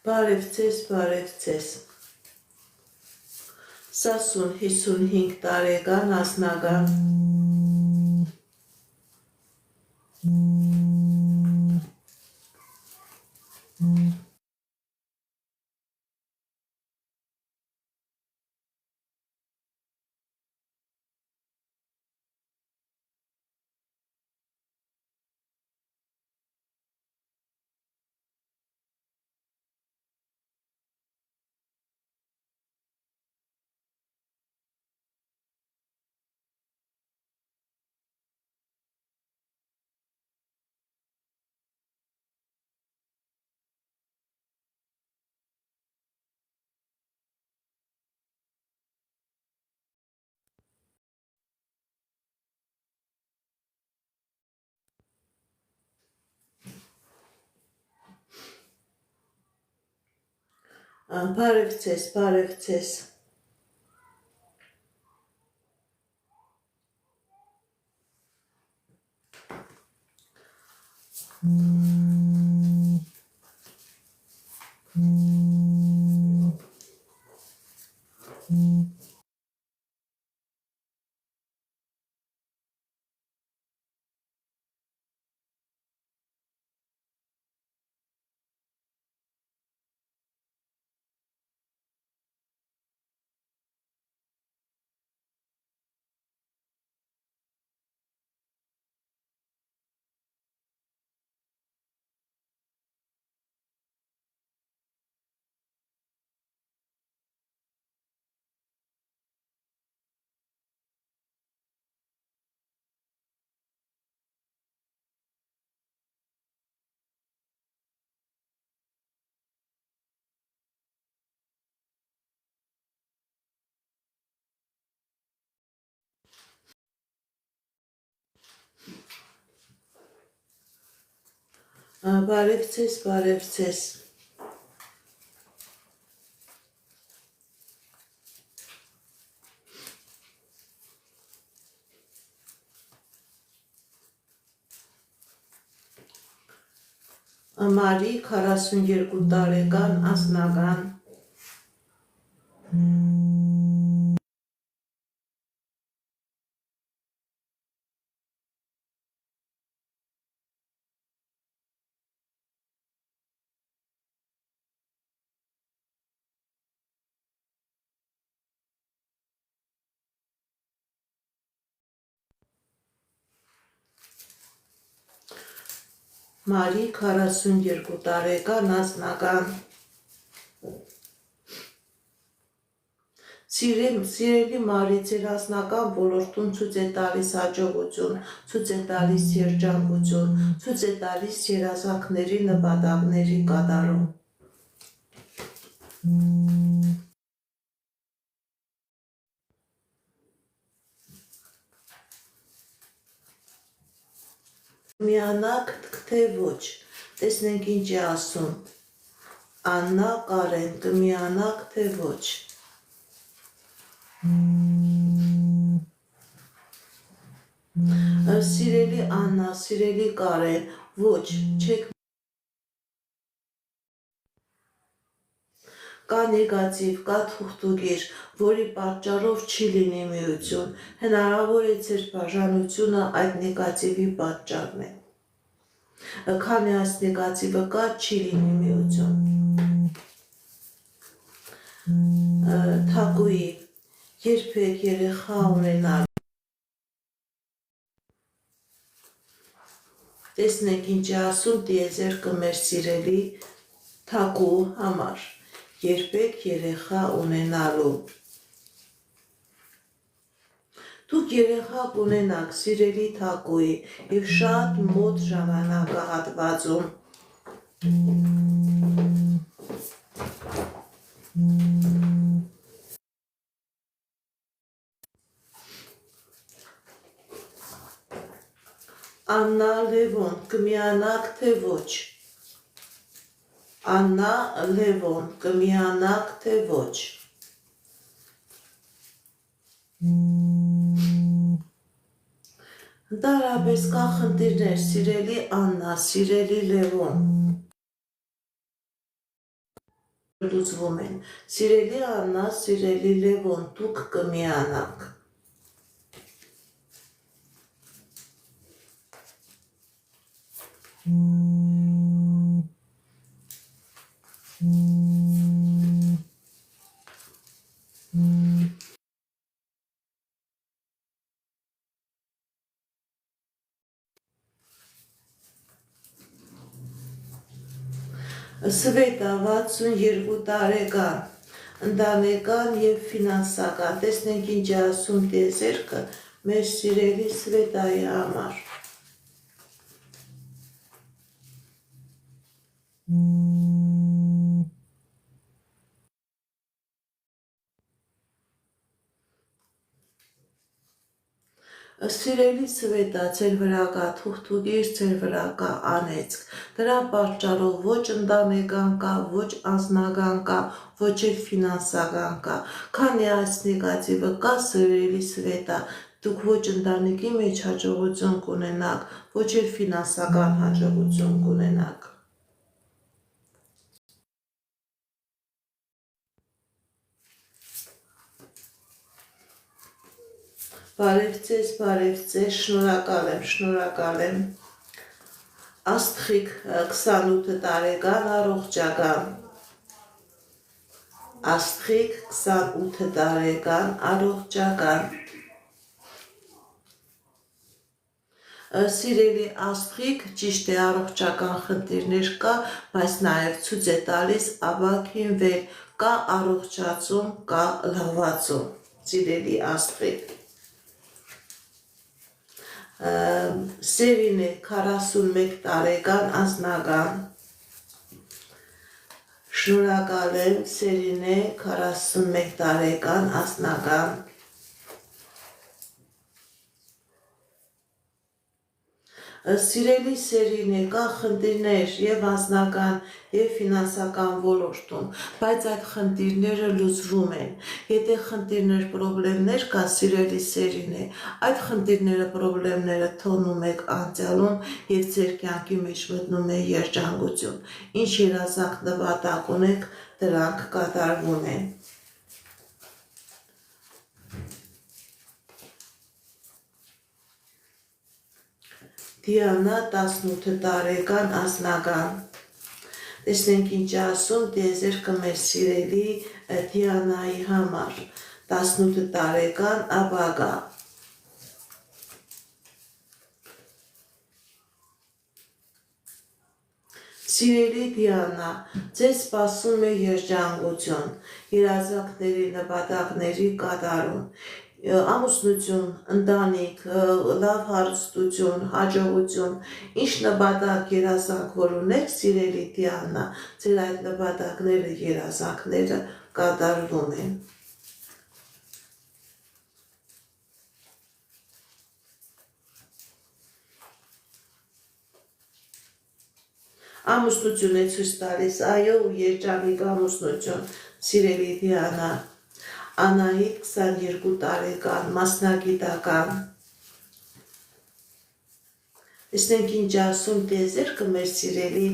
Բարև ձեզ, բարև ձեզ։ Սասուն 55 տարեկան անձնական։ Բարև ձեզ, բարև ձեզ։ Բարևձեզ, Մարի 42 տարեկան անձնական Մարի 42 տարեկան անձնական Սիրելի Մարի, ձեր անձնական ոլորտում ցույց է տալիս հաջողություն, ցույց է տալիս երջանկություն, ցույց է տալիս երազանքների նպատակների կատարում։ Միանաք, թե ոչ, տեսնենք ինչ է ասում։ Աննա Կարեն, կմիանաք, թե ոչ։ Սիրելի Աննա, սիրելի Կարեն, ոչ, չեք կա նեգատիվ, կա թուղթուգիր, որի պատճառով չի լինի միություն, հնարավոր է ձեր բաժանությունը այդ նեգատիվի պատճառն է։ Քանի այս նեգատիվը կա, չի լինի միություն։ Թակուի, երբեք երեխա ունենալ։ Տեսնենք ինչ է ասում տիեզերքը մեր սիրելի Թակու համար, երբեք երեխա ունենալու։ Դուք երեխա կունենաք սիրելի Թակուի և շատ մոտ ժամանակահատվածում։ Աննա Լևոն, կմիանաք, թե ոչ։ Աննա Լևոն, կմիանաք, թե ոչ։ Ընդհանրապես կա խնդիրներ, սիրելի Աննա, սիրելի Լևոն։ Լուծվում են։ Սիրելի Աննա, սիրելի Լևոն, դուք կմիանաք։ Սվետա 62 տարեկան, ընտանեկան և ֆինանսական, տեսնենք ինչ է ասում տիեզերքը մեր սիրելի Սվետայի համար։ Սիրելի Սվետա, ձեր վրա կա թուղթուգիր, ձեր վրա կա անեծք, դրա պատճառով ոչ ընտանեկան կա, ոչ անձնական կա, ոչ էլ ֆինանսական կա, քանի այս նեգատիվը կա, սիրելի Սվետա, դուք ոչ ընտանիքի մեջ հաջողություն կունենաք, ոչ էլ ֆինանսական հաջողություն կունենաք։ Բարև ձեզ, շնորհակալ եմ, Աստղիկ 28 տարեկան առողջական, Աստղիկ 28 տարեկան առողջական, Սիրելի Աստղիկ, ճիշտ է առողջական խնդիրներ կա, բայց նաև ցույց է տալիս ապաքինվել, կա առողջացում, կա լավացում, սիրելի Աստղիկ, Սերինե 41 տարեկան անձնական, շնորհակալ եմ, Սերինե 41 տարեկան անձնական, Սիրելի Սերինե, կա խնդիրներ և անձնական և ֆինանսական ոլորտում, բայց այդ խնդիրները լուծվում են, եթե խնդիրներ, պրոբլեմներ կա, սիրելի Սերինե, այդ խնդիրները, պրոբլեմները թողնում եք անցյալում և ձեր կյանքի մեջ մտնում է երջանկություն, ինչ երազանք նպատակ ունեք, դրանք կատարվում են։ Դիանա 18 տարեկան անձնական, տեսնենք ինչ ասում տիեզերքը մեր սիրելի Դիանայի համար, 18 տարեկան ապագա, Սիրելի Դիանա, ձեզ սպասում է երջանկություն, երազանքների, նպատակների կատարում, ամուսնություն, ընտանիք, լավ հարստություն, հաջողություն, ինչ նպատակ երազանք որ ունեք, սիրելի Դիանա, ձեր այդ նպատակները, երազանքները կատարվում են։ Ամուսնություն է ցույց տալիս, այո, երջանիկ ամուսնություն, սիրելի Դիանա, Անահիտ 22 տարեկան, մասնագիտական, տեսնենք ինչ ասում տիեզերքը մեր սիրելի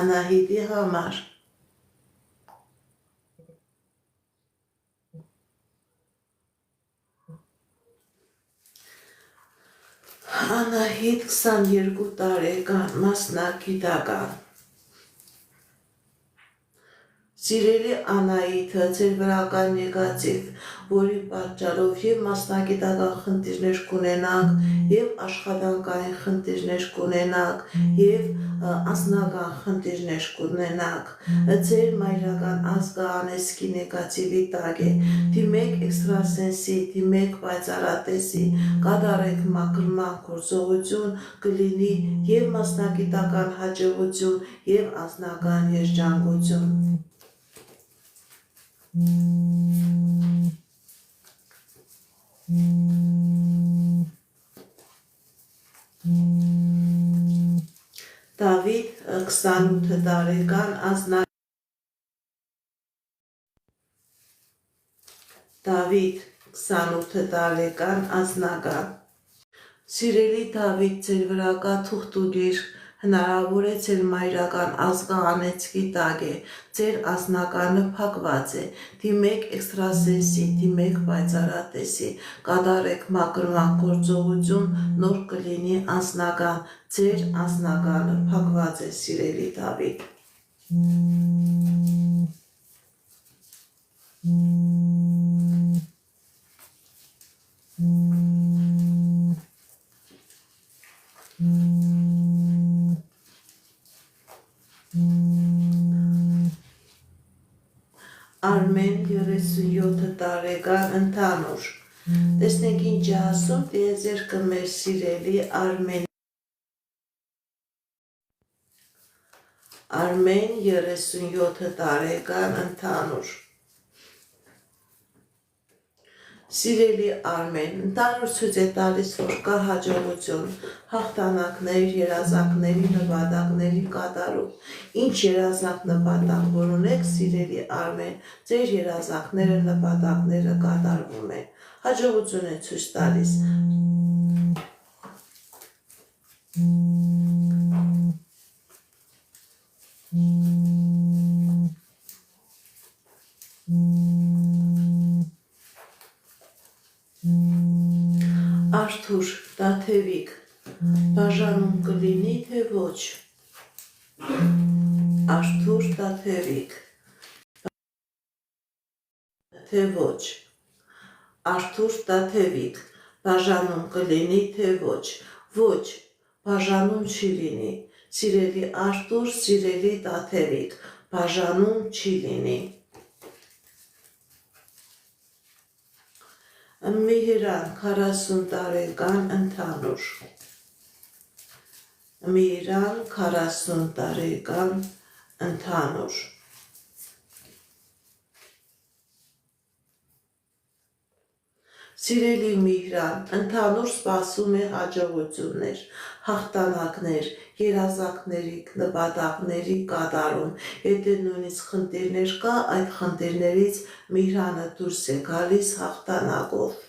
Անահիտի համար, Անահիտ 22 տարեկան, մասնագիտական, Սիրելի Անահիտը, ձեր վրա կա նեգատիվ, որի պատճառով և մասնագիտական խնդիրներ կունենաք, և աշխատանքային խնդիրներ կունենաք, և անձնական խնդիրներ կունենաք, ձեր մայրական ազգը անեծքի նեգատիվի տակ է, դիմեք էքստրասենսի, դիմեք պայծառատեսի, կատարեք մաքրման գործողություն, կլինի և մասնագիտական հաջողություն, և անձնական երջանկություն։ Դավիթ 28 տարեկան անձնական, Դավիթ 28 տարեկան անձնական, Սիրելի Դավիթ, ձեր վրա կա թուղթուգիր, հնարավոր է ձեր մայրական ազգը անեծքի տակ է, ձեր անձնականը փակված է, դիմեք էքստրասենսի, դիմեք պայծառատեսի, կատարեք մաքրման գործողություն, նոր կլինի անձնական, ձեր անձնականը փակված է, սիրելի Դավիթ։ Արմեն 37 տարեկան ընդհանուր, տեսնենք ինչ է ասում տիեզերքը մեր սիրելի Արմեն, Արմեն 37 տարեկան ընդհանուր, Սիրելի Արմեն, ընդհանուր ցույց է տալիս, որ կա հաջողություն, հաղթանակներ, երազանքների, նպատակների կատարում, ինչ երազանք նպատակ որ ունեք, սիրելի Արմեն, ձեր երազանքները, նպատակները կատարվում են, հաջողություն է ցույց տալիս։ Արթուր Տաթևիկ բաժանում կլինի թե ոչ Արթուր Տաթևիկ թե ոչ Արթուր Տաթևիկ բաժանում կլինի թե ոչ ոչ բաժանում չի լինի սիրելի Արթուր սիրելի Տաթևիկ բաժանում չի լինի Միհրան 40 տարեկան ընդհանուր Միհրան 40 տարեկան ընդհանուր Սիրելի Միհրան, ընդհանուր սպասում է հաջողություններ, հաղթանակներ, երազանքների, նպատակների կատարում, եթե նույնիսկ խնդիրներ կա, այդ խնդիրներից Միհրանը դուրս է գալիս հաղթանակով։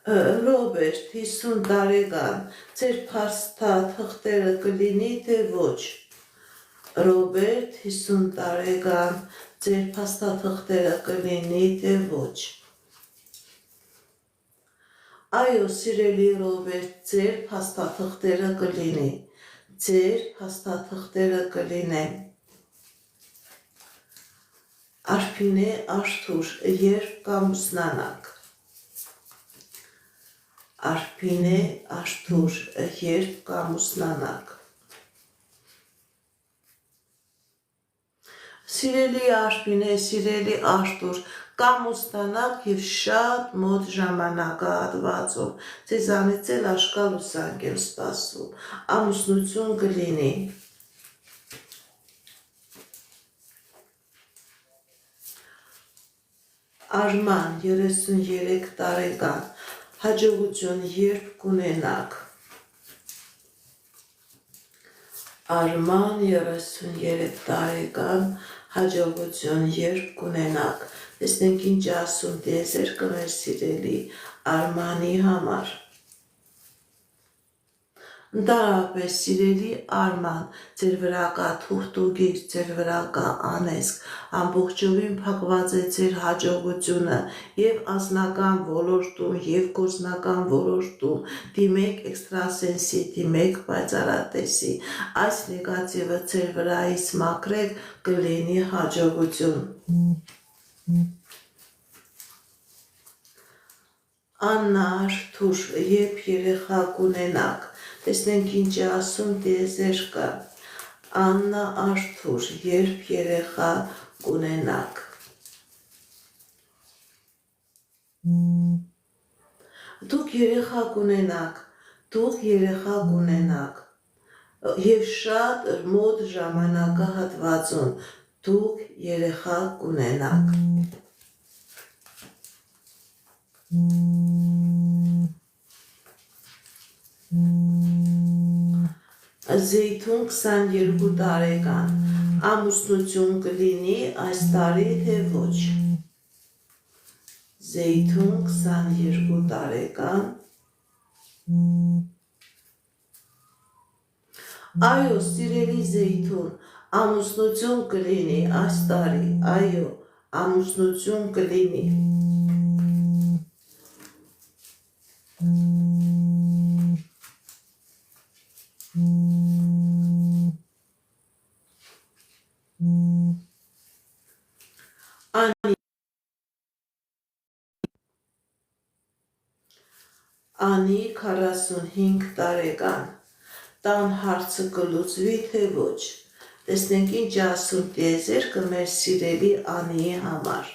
Ռոբերտ 50 տարեկան, ձեր փաստաթղթերը կլինի թե ոչ Ռոբերտ 50 տարեկան, ձեր փաստաթղթերը կլինի թե ոչ Այո, սիրելի Ռոբերտ, ձեր փաստաթղթերը կլինի, ձեր փաստաթղթերը կլինեն Արփինե Արթուր, երբ կամուսնանաք Արփինե Արթուր, երբ կամուսնանաք Սիրելի Արփինե, սիրելի Արթուր, կամուսնանաք և շատ մոտ ժամանակահատվածում, ձեզանից էլ աշկալուսանք եմ սպասում, ամուսնություն կլինի Արման 33 տարեկան, հաջողություն երբ կունենաք Արման 33 տարեկան, հաջողություն երբ կունենաք Տեսնենք ինչ ասում տիեզերքը մեր սիրելի Արմանի համար Ընդհանրապես սիրելի Արման, ձեր վրա կա թուղթուգիր, ձեր վրա կա անեծք, ամբողջովին փակված է ձեր հաջողությունը և անձնական ոլորտում, և գործնական ոլորտում, դիմեք էքստրասենսի, դիմեք պայծառատեսի, այս նեգատիվը ձեր վրայից մաքրեք, կլինի հաջողություն։ Աննա Արթուր, երբ երեխա կունենաք, տեսնենք ինչ է ասում տիեզերքը, Աննա Արթուր, երբ երեխա կունենաք Դուք երեխա կունենաք և շատ մոտ ժամանակահատվածում դուք երեխա կունենաք Զեյթուն 22 տարեկան, ամուսնություն կլինի այս տարի թե ոչ Զեյթուն 22 տարեկան Այո, սիրելի Զեյթուն, ամուսնություն կլինի այս տարի, այո, ամուսնություն կլինի Անի 45 տարեկան, տան հարցը կլուծվի թե ոչ, տեսնենք ինչ ասում տիեզերքը մեր սիրելի Անիի համար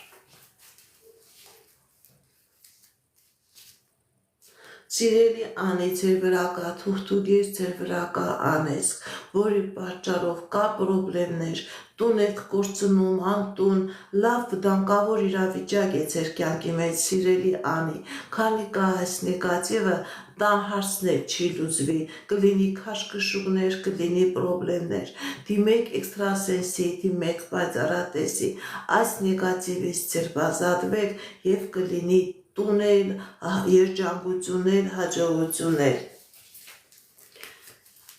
Սիրելի Անի, ձեր վրա կա թուղթուգիր, ձեր վրա կա անեծք, որի պատճառով կա պրոբլեմներ, տուն եք կորցնում, անտուն, լավ վտանգավոր իրավիճակ է ձեր կյանքի մեջ, սիրելի անի, քանի կա այս նեգատիվը, տան հարցներ չի լուծվի, կլինի քաշքշուկներ, կլինի պրոբլեմներ, դիմեք էքստրասենսի, դիմեք պայծառատեսի, այս նեգատիվից ձերբազատվեք և կլինի տունել, երջանկություններ, հաջողություններ։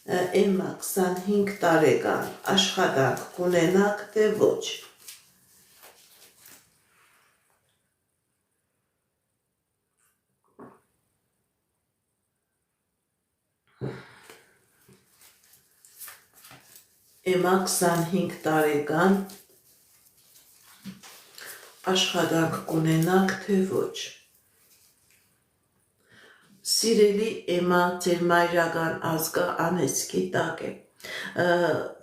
Էմմա 25 տարեկան, աշխատանք կունենաք, թե ոչ։ Էմմա 25 տարեկան, աշխատանք կունենաք, թե ոչ։ Սիրելի Էմմա, ձեր մայրական ազգը անեծքի տակ է,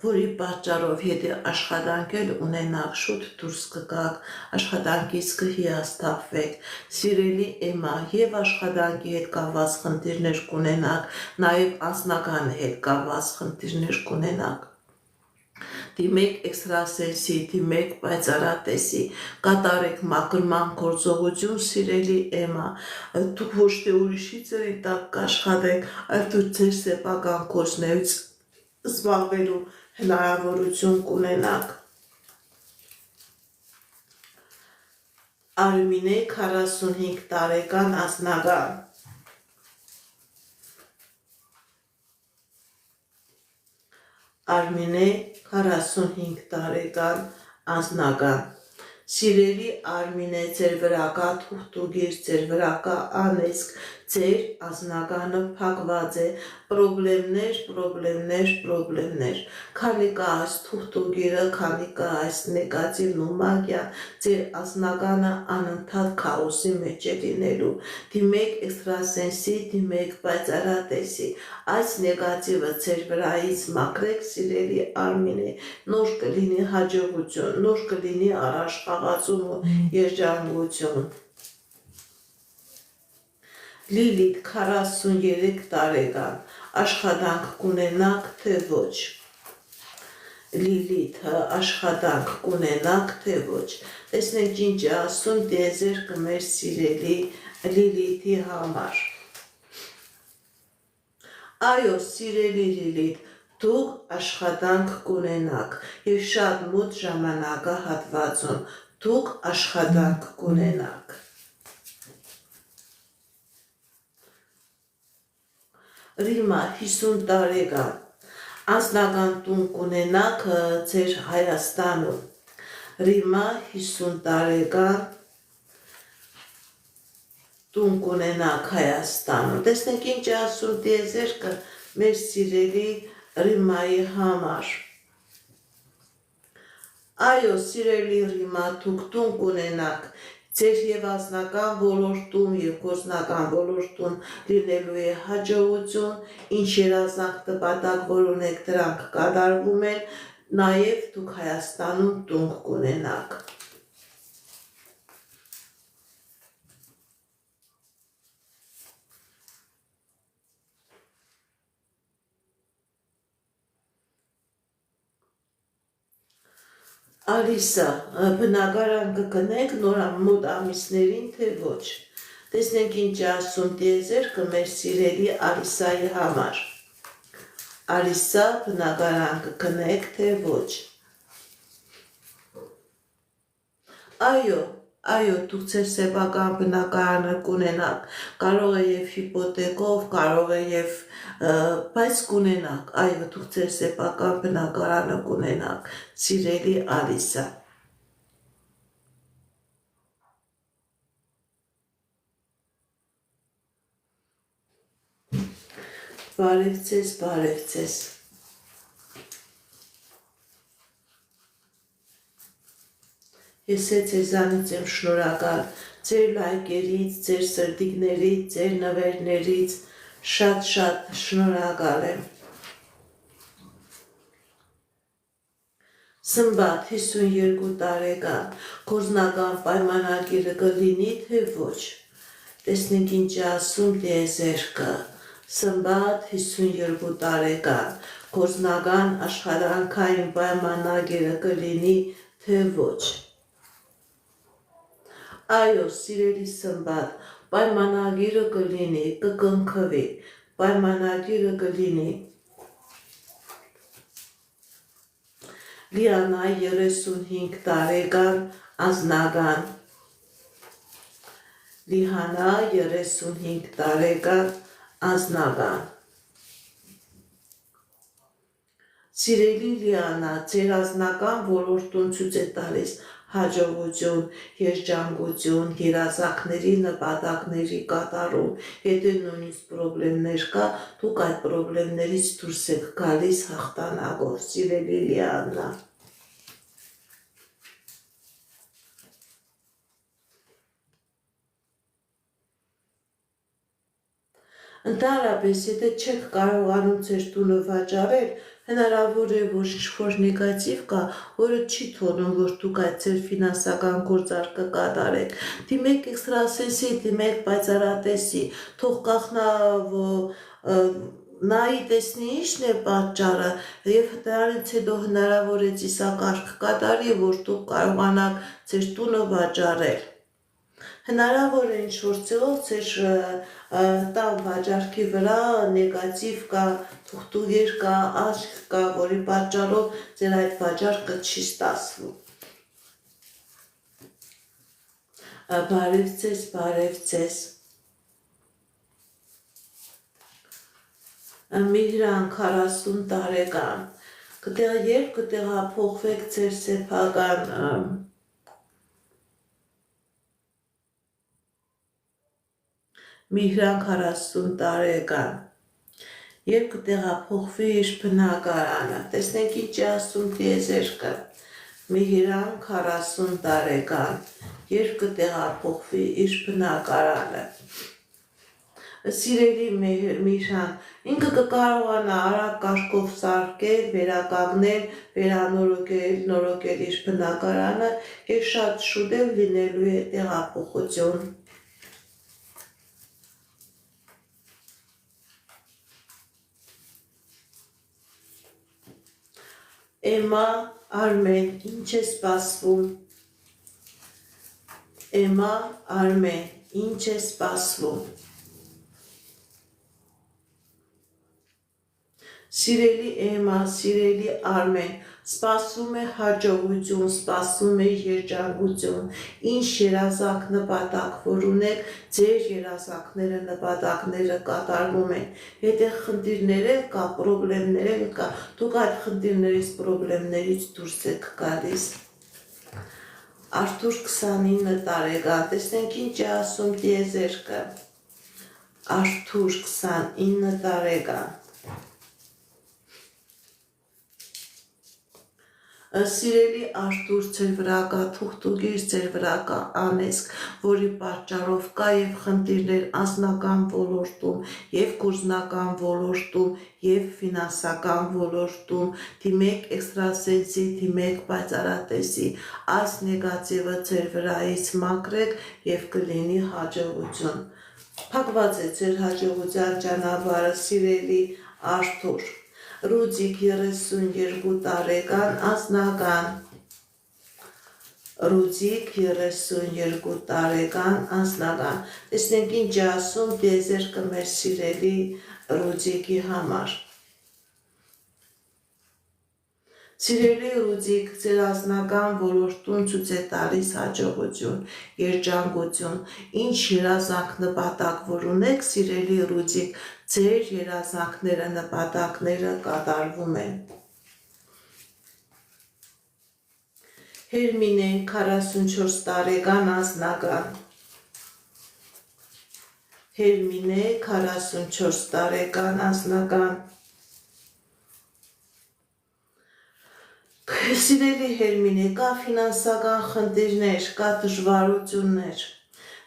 որի պատճառով եթե աշխատանք էլ ունենաք, շուտ դուրս կգաք, աշխատանքից կհիասթափվեք։ Սիրելի Էմմա, և աշխատանքի հետ կապված խնդիրներ կունենաք, նաև անձնական հետ կապված խնդիրներ կունենաք։ Դիմեք էքստրասենսի, դիմեք պայծառատեսի, կատարեք մաքրման գործողություն, սիրելի Էմմա, դուք ոչ թե ուրիշի ձեռի տակ կաշխատեք, այլ դուք ձեր սեփական գործներից զբաղվելու հնարավորություն կունենաք։ Արմինե 45 տարեկան, անձնական։ Արմինե 45 տարեկան, անձնական։ Սիրելի Արմինե, ձեր վրա կա թուղթուգիր, ձեր վրա կա անեծք, ձեր անձնականը փակված է, պրոբլեմներ, քանի կա այս թուղթուգիրը, քանի կա այս նեգատիվն ու մագիան, ձեր անձնականը անընդհատ քաոսի մեջ է լինելու։ Դիմեք էքստրասենսի, դիմեք պայծառատեսի, այս նեգատիվը ձեր վրայից մաքրեք, սիրելի Արմինե, նոր կլինի հաջողություն, նոր կլինի առաջխաղացում ու երջանկություն։ Լիլիթ 43 տարեկան, աշխատանք կունենաք, թե ոչ։ Լիլիթը աշխատանք կունենաք, թե ոչ։ Տեսնենք ինչ է ասում տիեզերքը մեր սիրելի Լիլիթի համար։ Այո, սիրելի Լիլիթ, դուք աշխատանք կունենաք և շատ մոտ ժամանակահատվածում դուք աշխատանք կունենաք։ Ռիմա 50 տարեկան, անձնական տուն կունենաք ձեր Հայաստանում։ Ռիմա 50 տարեկան, տուն կունենաք Հայաստանում։ Տեսնենք ինչ է ասում տիեզերքը մեր սիրելի Ռիմայի համար։ Այո, սիրելի Ռիմա, դուք տուն կունենաք, ձեր և անձնական ոլորտում և գործնական ոլորտում լինելու է հաջողություն, ինչ երազանք նպատակ, որ ունեք, դրանք կատարվում են, նաև դուք Հայաստանում տուն կունենաք։ Ալիսա, բնակարան կգնեք նորամուտ ամիսներին, թե ոչ։ Տեսնենք ինչ է ասում տիեզերքը մեր սիրելի Ալիսայի համար։ Ալիսա, բնակարան կգնեք, թե ոչ։ Այո, դուք ձեր սեփական բնակարանը կունենաք, կարող է և հիպոթեկով, կարող է և բայց կունենաք, այո, դուք ձեր սեփական բնակարանը կունենաք, սիրելի Ալիսա։ Բարև ձեզ։ Ես ձեզանից եմ շնորհակալ, ձեր լայքերից, ձեր սրտիկներից, ձեր նվերներից, շատ շնորհակալ եմ։ Սմբատ 52 տարեկան, գործնական պայմանագիրը կլինի, թե ոչ։ Տեսնենք ինչ է ասում տիեզերքը։ Սմբատ 52 տարեկան, Գործնական աշխարհանքային պայմանագիրը կլինի, թե ոչ։ Այո, սիրելի սմբատ, պայմանագիրը կլինի, կկնքվի, պայմանագիրը կլինի։ Լիանա 35 տարեկան անձնական, Լիհանա 35 տարեկան անձնական։ Սիրելի Լիանա, ձեր անձնական ոլորտում ցույց է տալիս հաջողություն, երջանկություն, երազանքների նպատակների կատարում, եթե նույնիսկ պրոբլեմներ կա, դուք այդ պրոբլեմներից դուրս եք գալիս հաղթանակով, սիրելի Լիանա։ Ընդհանրապես, եթե չեք կարողանում ձեր տունը վաճառել, հնարավոր է, որ ինչ-որ նեգատիվ կա, որը չի թողնում, որ դուք այդ ձեր ֆինանսական գործարքը կատարեք։ Դիմեք էքստրասենսի, դիմեք պայծառատեսի, թող կախնա նայի տեսնի ինչն է պատճառը եւ դրանից հետո հնարավոր է ծիսակարգ կատարի, որ դուք կարողանաք ձեր տունը վաճառել։ Հնարավոր է ինչ-որ ձևով ձեր տան վաճառքի վրա նեգատիվ կա, թուղթուղեր կա, աչք կա, որի պատճառով ձեր այդ վաճառքը չի ստացվում։ Բարև ձեզ, բարև ձեզ։ Միհրան 40 տարեկան, երբ կտեղափոխվեք ձեր սեփական Միհրան 40 տարեկան, երբ կտեղափոխվի իր բնակարանը, տեսնենք ինչ է ասում տիեզերքը, Միհրան 40 տարեկան, երբ կտեղափոխվի իր բնակարանը։ Սիրելի Միհրան, ինքը կկարողանա արագ կարգով սարքել, վերականգնել, նորոգել իր բնակարանը եւ շատ շուտով լինելու է տեղափոխություն։ Էմա Արմեն, ինչ է սպասվում։ Էմա Արմեն, ինչ է սպասվում։ Սիրելի Էմա, սիրելի Արմեն, սպասվում է հաջողություն, սպասվում է երջանկություն, ինչ երազանք նպատակ, որ ունեք, ձեր երազանքները, նպատակները կատարվում են։ Եթե խնդիրներ կա, պրոբլեմներ կա, դուք այդ խնդիրներից, պրոբլեմներից դուրս եք գալիս։ Արթուր 29 տարեկան, տեսնենք ինչ է ասում տիեզերքը։ Արթուր 29 տարեկան։ Սիրելի Արթուր, ձեր վրա կա թուղթուղիր, ձեր վրա կա անեծք, որի պատճառով կա եւ խնդիրներ անձնական ոլորտում, եւ գործնական ոլորտում, եւ ֆինանսական ոլորտում, դիմեք էքստրասենսի, դիմեք պայծառատեսի, այս նեգատիվը ձեր վրայից մաքրեք եւ կլինի հաջողություն։ Փակված է ձեր հաջողության ճանապարհը, սիրելի Արթուր։ Ռուդիկ 32 տարեկան անձնական, Ռուդիկ 32 տարեկան անձնական, տեսնենք ինչ է ասում տիեզերքը մեր սիրելի Ռուդիկի համար։ Սիրելի Ռուդիկ, ձեր անձնական ոլորտում ցույց է տալիս հաջողություն, երջանկություն, ինչ երազանք նպատակ որ ունեք, սիրելի Ռուդիկ, ձեր երազանքները, նպատակները կատարվում են։ Հերմինեն 44 տարեկան անձնական, Հերմինե 44 տարեկան անձնական, Սիրելի Հերմինե, կա ֆինանսական խնդիրներ, կա դժվարություններ,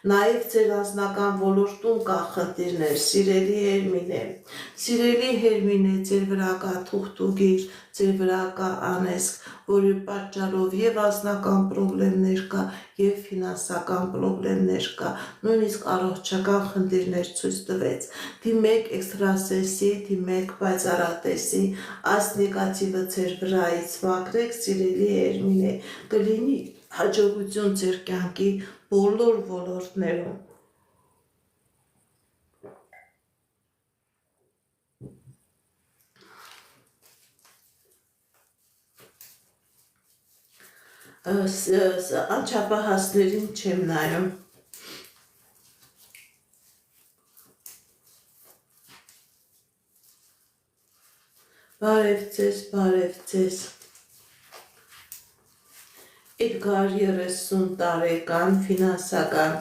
Նաև ձեր անձնական ոլորտում կա խնդիրներ, սիրելի Հերմինե։ Սիրելի Հերմինե, ձեր վրա կա թուղթուգիր, ձեր վրա կա անեզք, որի պատճառով եւ անձնական խնդիրներ կա, եւ ֆինանսական խնդիրներ կա, նույնիսկ առողջական խնդիրներ ցույց տվեց։ Դիմեք էքստրասենսի, դիմեք պայծառատեսի, այս նեգատիվը ձեր վրայից մաքրեք, սիրելի Հերմինե, կլինի հաջողություն ձեր կյանքի բոլոր ոլորտներում։ Անչափահասներին չեմ նայում։ Բարև ձեզ։ Էդգար 30 տարեկան ֆինանսական։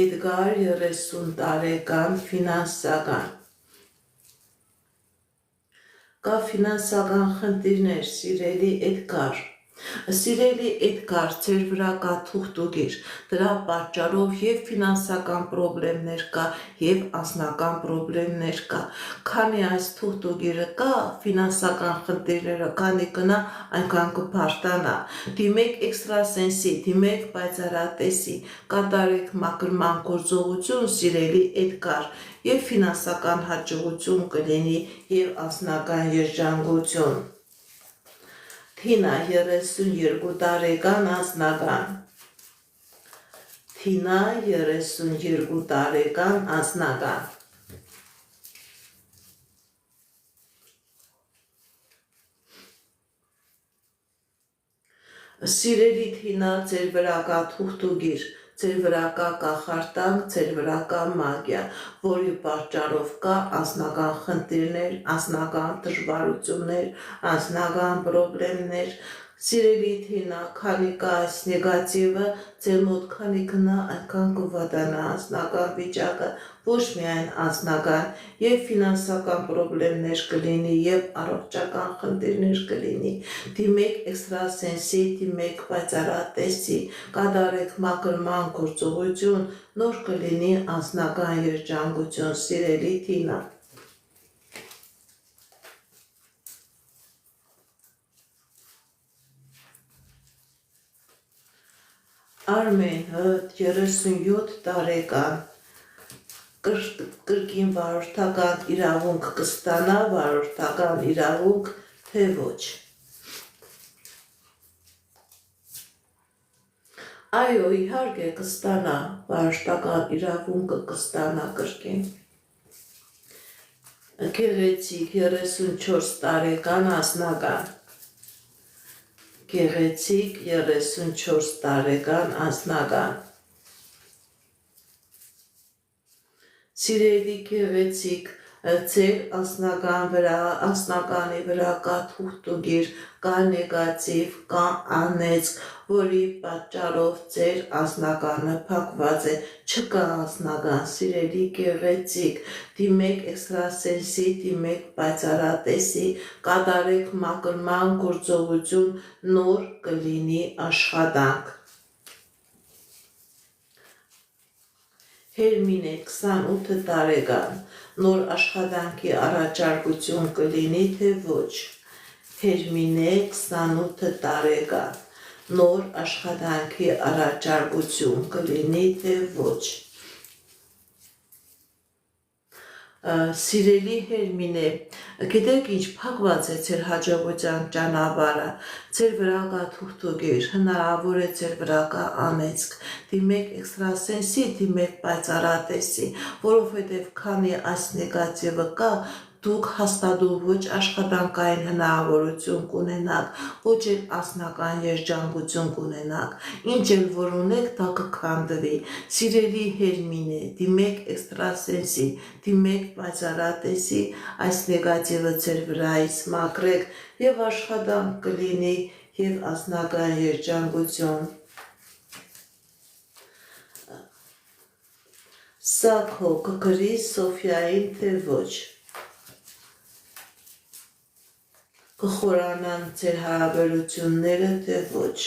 Էդգար 30 տարեկան ֆինանսական։ Կա ֆինանսական խնդիրներ, սիրելի Էդգար։ Սիրելի Էդգար, ձեր վրա կա թուղթուգիր, դրա պատճառով եւ ֆինանսական խնդիրներ կա, եւ անձնական խնդիրներ կա։ Քանի այս թուղթուգիրը կա, ֆինանսական խնդիրները քանի կնա, այնքան կբարձրանա։ Դիմեք էքստրասենսի, դիմեք պայծառատեսի, կատարեք մաքրման գործողություն, սիրելի Էդգար, եւ ֆինանսական հաջողություն կլինի եւ անձնական երջանկություն։ Թինա 32 տարեկան անձնական։ Թինա 32 տարեկան անձնական։ Սիրելի Թինա, ձեր վրա կա թուղթուգիր, ձեր վրա կա կախարդանք, ձեր վրա կա մագիա, որի պատճառով կա անձնական խնդիրներ, անձնական դժվարություններ, անձնական խնդիրներ։ Սիրելի Թինա, քանի կա այս նեգատիվը, ձեր մոտ քանի գնա, այնքան կվատանա անձնական վիճակը, ոչ միայն անձնական, եւ ֆինանսական խնդիրներ կլինի, եւ առողջական խնդիրներ կլինի։ Դիմեք էքստրասենսի, դիմեք պայծառատեսի, կատարեք մաքրման գործողություն, նոր կլինի անձնական երջանկություն, սիրելի Թինա։ Արմեն 37 տարեկան, կրկին վարորդական իրավունք կստանա, վարորդական իրավունք թե ոչ։ Այո, իհարկե կստանա, վարորդական իրավունքը կստանա կրկին։ Գեղեցիկ 34 տարեկան անձնական։ Գեղեցիկ 34 տարեկան անձնական։ Սիրելի գեղեցիկ, ձեր անձնականի վրա կա թուղթուգիր, կա նեգատիվ, կա անեծք, որի պատճառով ձեր անձնականը փակված է, չկա անձնական, սիրելի գեղեցիկ, դիմեք էքստրասենսի, դիմեք պայծառատեսի, կատարեք մաքրման գործողություն, նոր կլինի աշխատանք։ Հերմինե 28 տարեկան, նոր աշխատանքի առաջարկություն կլինի թե ոչ։ Հերմինե 28 տարեկան, նոր աշխատանքի առաջարկություն կլինի թե ոչ։ Սիրելի Հերմինե, գիտեք ինչ, փակված է ձեր հաջողության ճանապարհը, ձեր վրա կա թուղթուգիր, հնարավոր է ձեր վրա կա անեծք, դիմեք էքստրասենսի, դիմեք պայծառատեսի, որովհետև քանի այս նեգատիվը կա, դուք հաստատում ոչ աշխատանքային հնարավորություն կունենաք, ոչ էլ անձնական երջանկություն կունենաք, ինչ էլ որ ունեք, դա կքանդվի։ Սիրելի Հերմինե, դիմեք էքստրասենսի, դիմեք պայծառատեսի, այս նեգատիվը ձեր վրայից մաքրեք եւ աշխատանք կլինի եւ անձնական երջանկություն։ Սա քո կգրի Սոֆիային թե ոչ։ Կխորանան ձեր հարաբերությունները թե ոչ։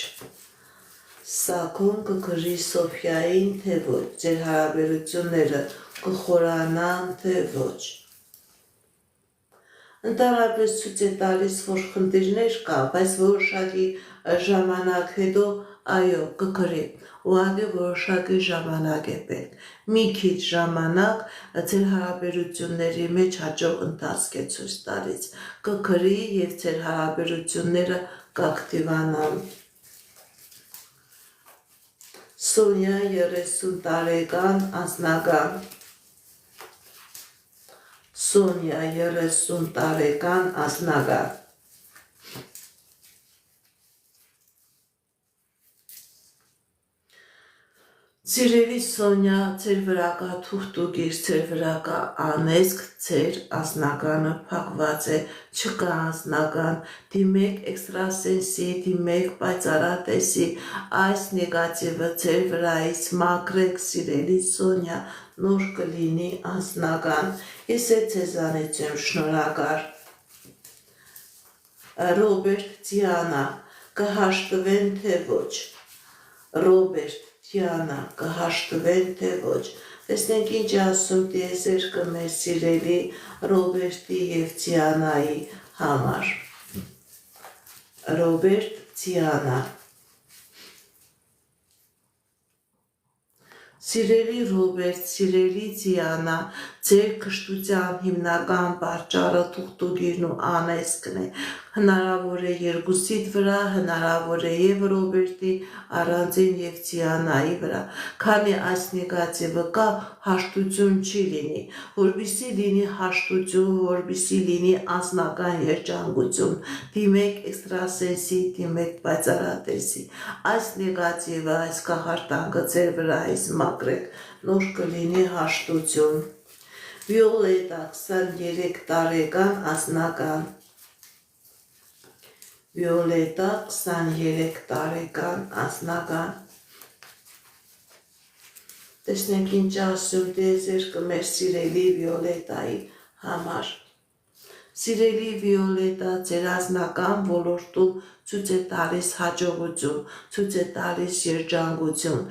Սակուն կգրի Սոֆիային, թե ոչ, ձեր հարաբերությունները կխորանան, թե ոչ։ Ընդհանրապես ցույց է տալիս, որ խնդիրներ կա, բայց որոշակի ժամանակ հետո այո, կգրի։ Ուղղակի որոշակի ժամանակ է պետք։ Մի քիչ ժամանակ ձեր հարաբերությունների մեջ հաջող ընթացք է ցույց տալիս։ Կգրի եւ ձեր հարաբերությունները կակտիվանան։ Սոնյա 30 տարեկան անձնական Սոնյա 30 տարեկան անձնական Սիրելի Սոնյա, ձեր վրա կա թուղթուկիր, ձեր վրա կա անեզք, ձեր անձնականը փակված է, չկա անձնական, դիմեք էքստրասենսի, դիմեք պայծառատեսի, այս նեգատիվը ձեր վրայից մաքրեք, սիրելի Սոնյա, նոր կլինի անձնական, ես է ձեզանից եմ շնորհակալ։ Ռոբերտ Դիանա, կհաշտվեն թե ոչ, Ռոբերտ Դիանա, կհաշտվեն թե ոչ, տեսնենք ինչ ասում տիեզերքը մեր սիրելի Ռոբերտի և Դիանայի համար, Ռոբերտ Դիանա, Սիրելի Ռոբերտ, սիրելի Դիանա, ձեր կշտության հիմնական պատճառը թուղթուկիրն ու անեզքն է, հնարավոր է երկուսիդ վրա, հնարավոր է և Ռոբերտի առանձին և Դիանայի վրա, քանի այս նեգատիվը կա, հաշտություն չի լինի, որպեսզի լինի հաշտություն, որպեսզի լինի անձնական երջանկություն, դիմեք էքստրասենսի, դիմեք պայծառատեսի, այս նեգատիվը, այս կախարդանքը ձեր վրայից մաքրեք, նոր կլինի հաշտություն։ Վիոլետա 23 տարեկան անձնական Վիոլետա 23 տարեկան անձնական Տեսնենք ինչ ասում տիեզերքը մեր սիրելի Վիոլետայի համար Սիրելի Վիոլետա, ձեր անձնական ոլորտում ցույց է տալիս հաջողություն, ցույց է տալիս երջանկություն,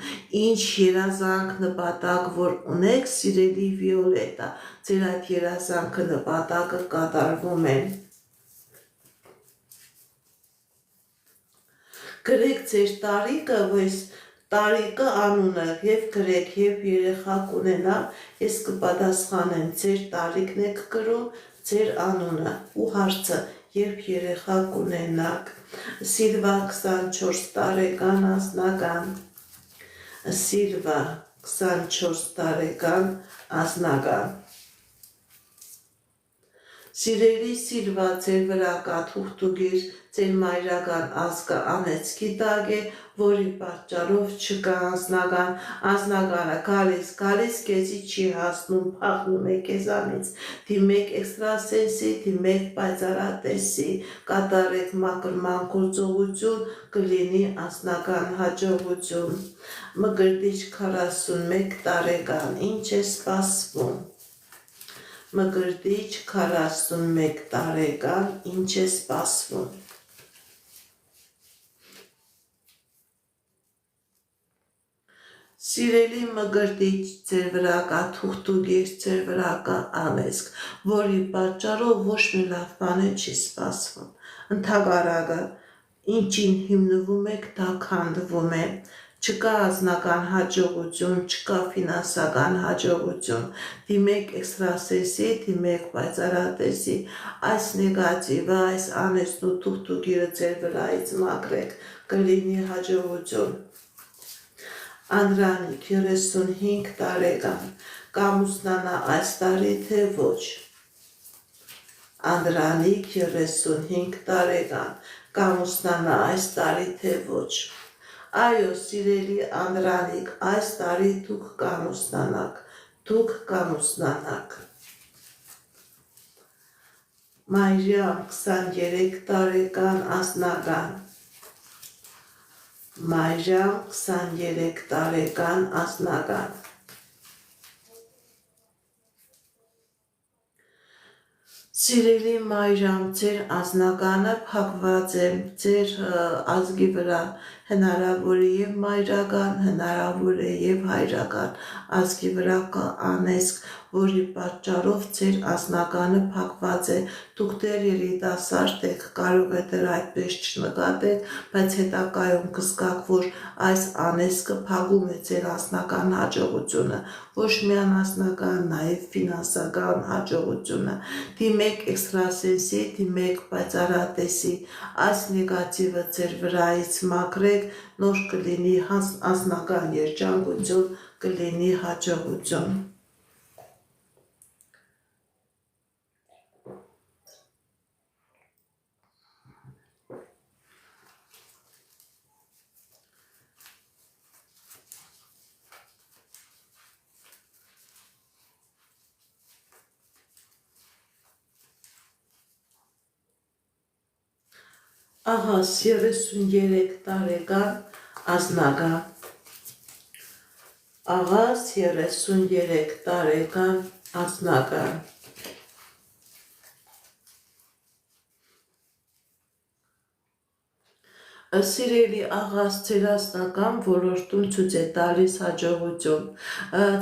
ինչ երազանք նպատակ, որ ունեք, սիրելի Վիոլետա, ձեր այդ երազանքը նպատակը կատարվում են։ Գրեք ձեր տարիքը, որ տարիքը անունը և գրեք, և երեխա կունենալ, ես կպատասխանեմ, ձեր տարիքն եք գրում, ձեր անունը ու հարցը, երբ երեխա կունենաք, Սիլվա 24 տարեկան անձնական, Սիլվա 24 տարեկան անձնական, Սիրելի Սիլվա, ձեր վրա կա թուղթուկիր, ձեր մայրական ազգը անեծքի տակ է, որի պատճառով չկա անձնական, անձնականը գալիս կեզի չի հասնում, փախնում է կեզանից, դիմեք էքստրասենսի, դիմեք պայծառատեսի, կատարեք մաքրման գործողություն, կլինի անձնական հաջողություն, Մկրտիչ 41 տարեկան, ինչ է սպասվում, Մկրտիչ 41 տարեկան, ինչ է սպասվում, Սիրելի Մկրտիչ, ձեր վրա կա թուղթուկիր, ձեր վրա կա անեզք, որի պատճառով ոչ մի լավ բան չի սպասվում, ընդհակառակը, ինչին հիմնվում եք, դա քանդվում է, չկա անձնական հաջողություն, չկա ֆինանսական հաջողություն, դիմեք էքստրասենսի, դիմեք պայծառատեսի, այս նեգատիվը, այս անեծն ու թուղթուկիրը ձեր վրայից մաքրեք, կլինի հաջողություն։ Անդրանիկ 35 տարեկան, կամուսնանա այս տարի թե ոչ, Անդրանիկ 35 տարեկան, կամուսնանա այս տարի թե ոչ, այո, սիրելի Անդրանիկ, այս տարի դուք կամուսնանաք, Մայրիամ 23 տարեկան անձնական, Մայրիամ 23 տարեկան անձնական, Սիրելի Մայրիամ, ձեր անձնականը փակված է, ձեր ազգի վրա հնարավոր է և մայրական, հնարավոր է և հայրական ազգի վրա կա անեզք, որի պատճառով ձեր անձնականը փակված է, դուք դեռ երիտասարդ եք, կարող է դեռ այդպես չնկատեք, բայց հետագայում կզգաք, որ այս անեզքը փակում է ձեր անձնական հաջողությունը, ոչ միայն անձնական, նաև ֆինանսական հաջողությունը, դիմեք էքստրասենսի, դիմեք պայծառատեսի, այս նեգատիվը ձեր վրայից մաքրեք, նոր կլինի անձնական երջանկություն, կլինի հաջողություն։ Ահաս 33 տարեկան անձնական, աղաս 33 տարեկան անձնական, Սիրելի աղաս, ձեր անձնական ոլորտում ցույց է տալիս հաջողություն,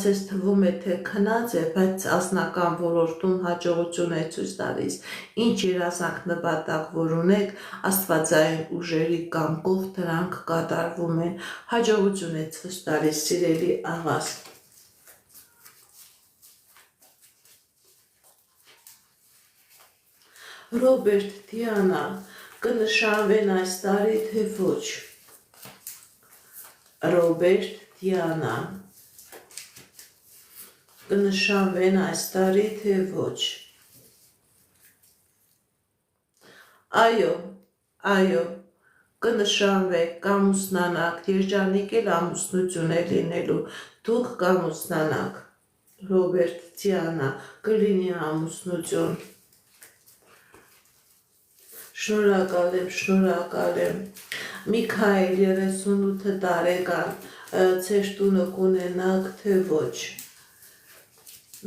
ձեզ թվում է, թե քնած է, բայց անձնական ոլորտում հաջողություն է ցույց տալիս, ինչ երազանք նպատակ որ ունեք, աստվածային ուժերի կամքով դրանք կատարվում են, հաջողություն է ցույց տալիս, սիրելի աղաս։ Ռոբերտ, Դիանա, կնշանվեն այս տարի, թե ոչ։ Ռոբերտ, Դիանա, կնշանվեն այս տարի, թե ոչ։ Այո, կնշանվեք, կամուսնանաք, երջանիկ էլ ամուսնություն է լինելու, դուք կամուսնանաք։ Ռոբերտ, Դիանա, կլինի ամուսնություն։ Շնորհակալ եմ։ Միքայել 38 տարեկան, ձեր տունը կունենաք, թե ոչ։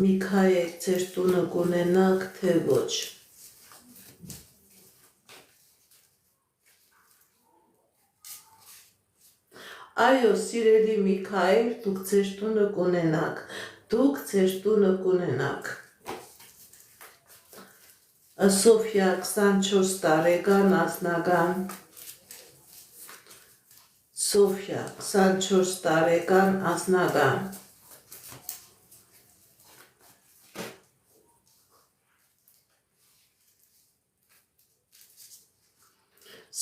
Միքայել, ձեր տունը կունենաք, թե ոչ։ Այո, սիրելի Միքայել, դուք ձեր տունը կունենաք, դուք ձեր տունը կունենաք։ Սոֆիա 24 տարեկան անձնական, Սոֆիա 24 տարեկան անձնական,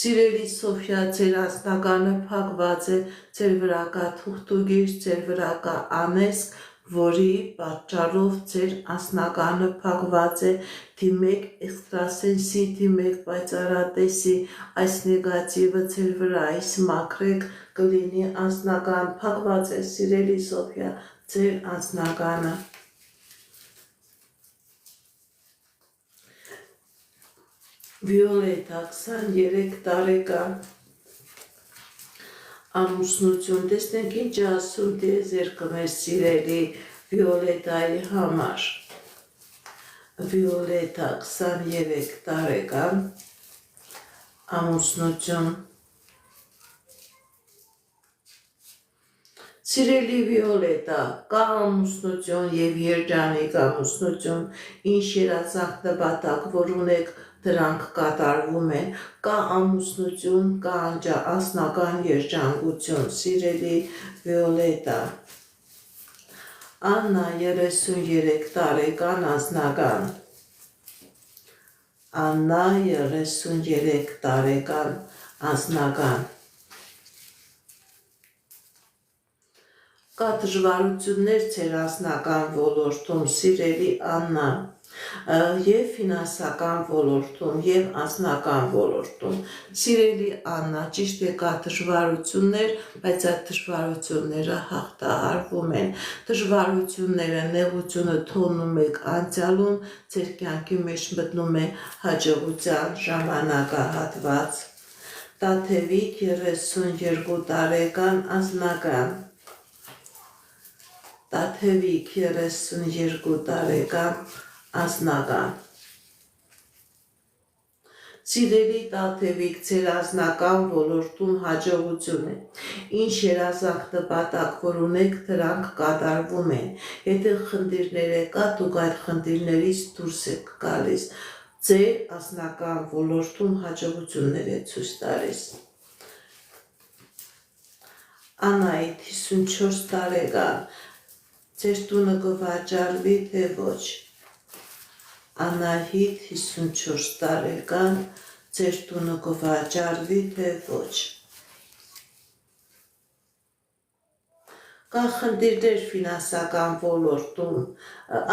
Սիրելի Սոֆիա, ձեր անձնականը փակված է, ձեր վրա կա թուղթուգիր, ձեր վրա կա անեզք, որի պատճառով ձեր անձնականը փակված է, դիմեք էքստրասենսի, դիմեք պայծառատեսի, այս նեգատիվը ձեր վրայից մաքրեք, կլինի անձնական, փակված է, սիրելի Սոֆիա, ձեր անձնականը։ Վիոլետա 23 տարեկան ամուսնություն, տեսնենք ինչ ասում տիեզերքը մեր սիրելի Վիոլետայի համար։ Վիոլետա 23 տարեկան ամուսնություն։ Սիրելի Վիոլետա, կա ամուսնություն և երջանիկ ամուսնություն, ինչ երազանք նպատակ որ ունեք, դրանք կատարվում են, կա ամուսնություն, կա անձնական երջանկություն, սիրելի Վիոլետա։ Աննա 33 տարեկան անձնական, Աննա 33 տարեկան անձնական, կա դժվարություններ ձեր անձնական ոլորտում, սիրելի Աննա, և ֆինանսական ոլորտում, և անձնական ոլորտում, սիրելի Աննա, ճիշտ է կա դժվարություններ, բայց այդ դժվարությունները հաղթահարվում են, դժվարությունները, նեղությունը թողնում եք անցյալում, ձեր կյանքի մեջ մտնում է հաջողության ժամանակահատված։ Տաթևիկ 32 տարեկան անձնական, Տաթևիկ 32 տարեկան անձնական, Սիրելի տաթևիկ, ձեր անձնական ոլորտում հաջողություն է։ Ինչ երազանք նպատակ որ ունեք, դրանք կատարվում են։ Եթե խնդիրներ կա, դուք այդ խնդիրներից դուրս եք գալիս։ Ձեր անձնական ոլորտում հաջողություններ է ցույց տալիս։ Անահիտ 54 տարեկան, ձեր տունը կվաճառվի թե ոչ։ Անահիտ 54 տարեկան, ձեր տունը կվաճառվի թե ոչ։ Կա խնդիրներ ֆինանսական ոլորտում,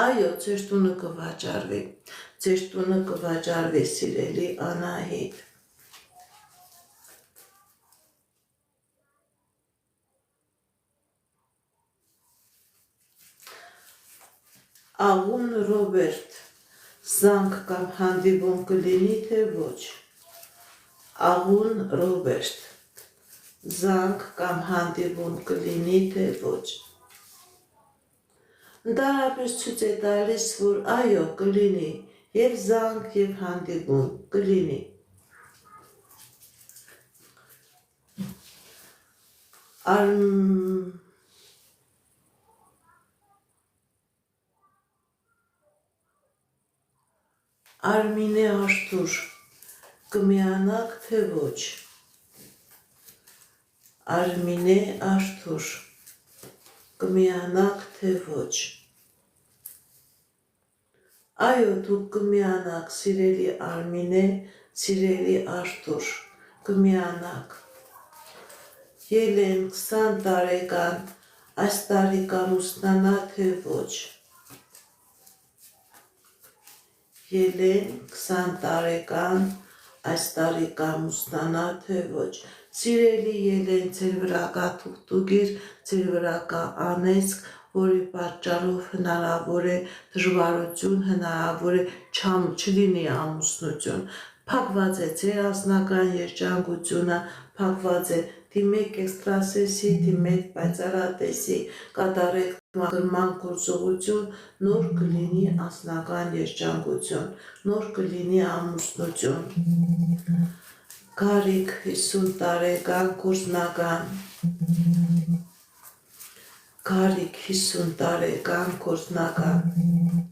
այո, ձեր տունը կվաճառվի։ Ձեր տունը կվաճառվի, սիրելի Անահիտ։ Աղուն Ռոբերտ, զանգ կամ հանդիպում կլինի թե ոչ։ Աղուն Ռոբերտ, զանգ կամ հանդիպում կլինի թե ոչ։ Ընդհանրապես ցույց է տալիս, որ այո, կլինի, եւ զանգ եւ հանդիպում կլինի։ Արմինե Արթուր, կմիանաք թե ոչ։ Արմինե Արթուր, կմիանաք թե ոչ։ Այո, դուք կմիանաք, սիրելի Արմինե, սիրելի Արթուր, կմիանաք։ Ելեն 20 տարեկան, այս տարի կամուսնանա թե ոչ։ Ելեն 20 տարեկան, այս տարի կամուսնանա թե ոչ։ Սիրելի Ելեն, ձեր վրա կա թուղթուկիր, ձեր վրա կա անեծք, որի պատճառով հնարավոր է դժվարություն, հնարավոր է չլինի ամուսնություն։ Փակված է ձեր անձնական երջանկությունը, փակված է, դիմեք էքստրասենսի, դիմեք պայծառատեսի, կատարեք մաքրման գործողություն, նոր կլինի անձնական երջանկություն, նոր կլինի ամուսնություն։ Գարիկ 50 տարեկան, գործնական։ Գարիկ 50 տարեկան, գործնական։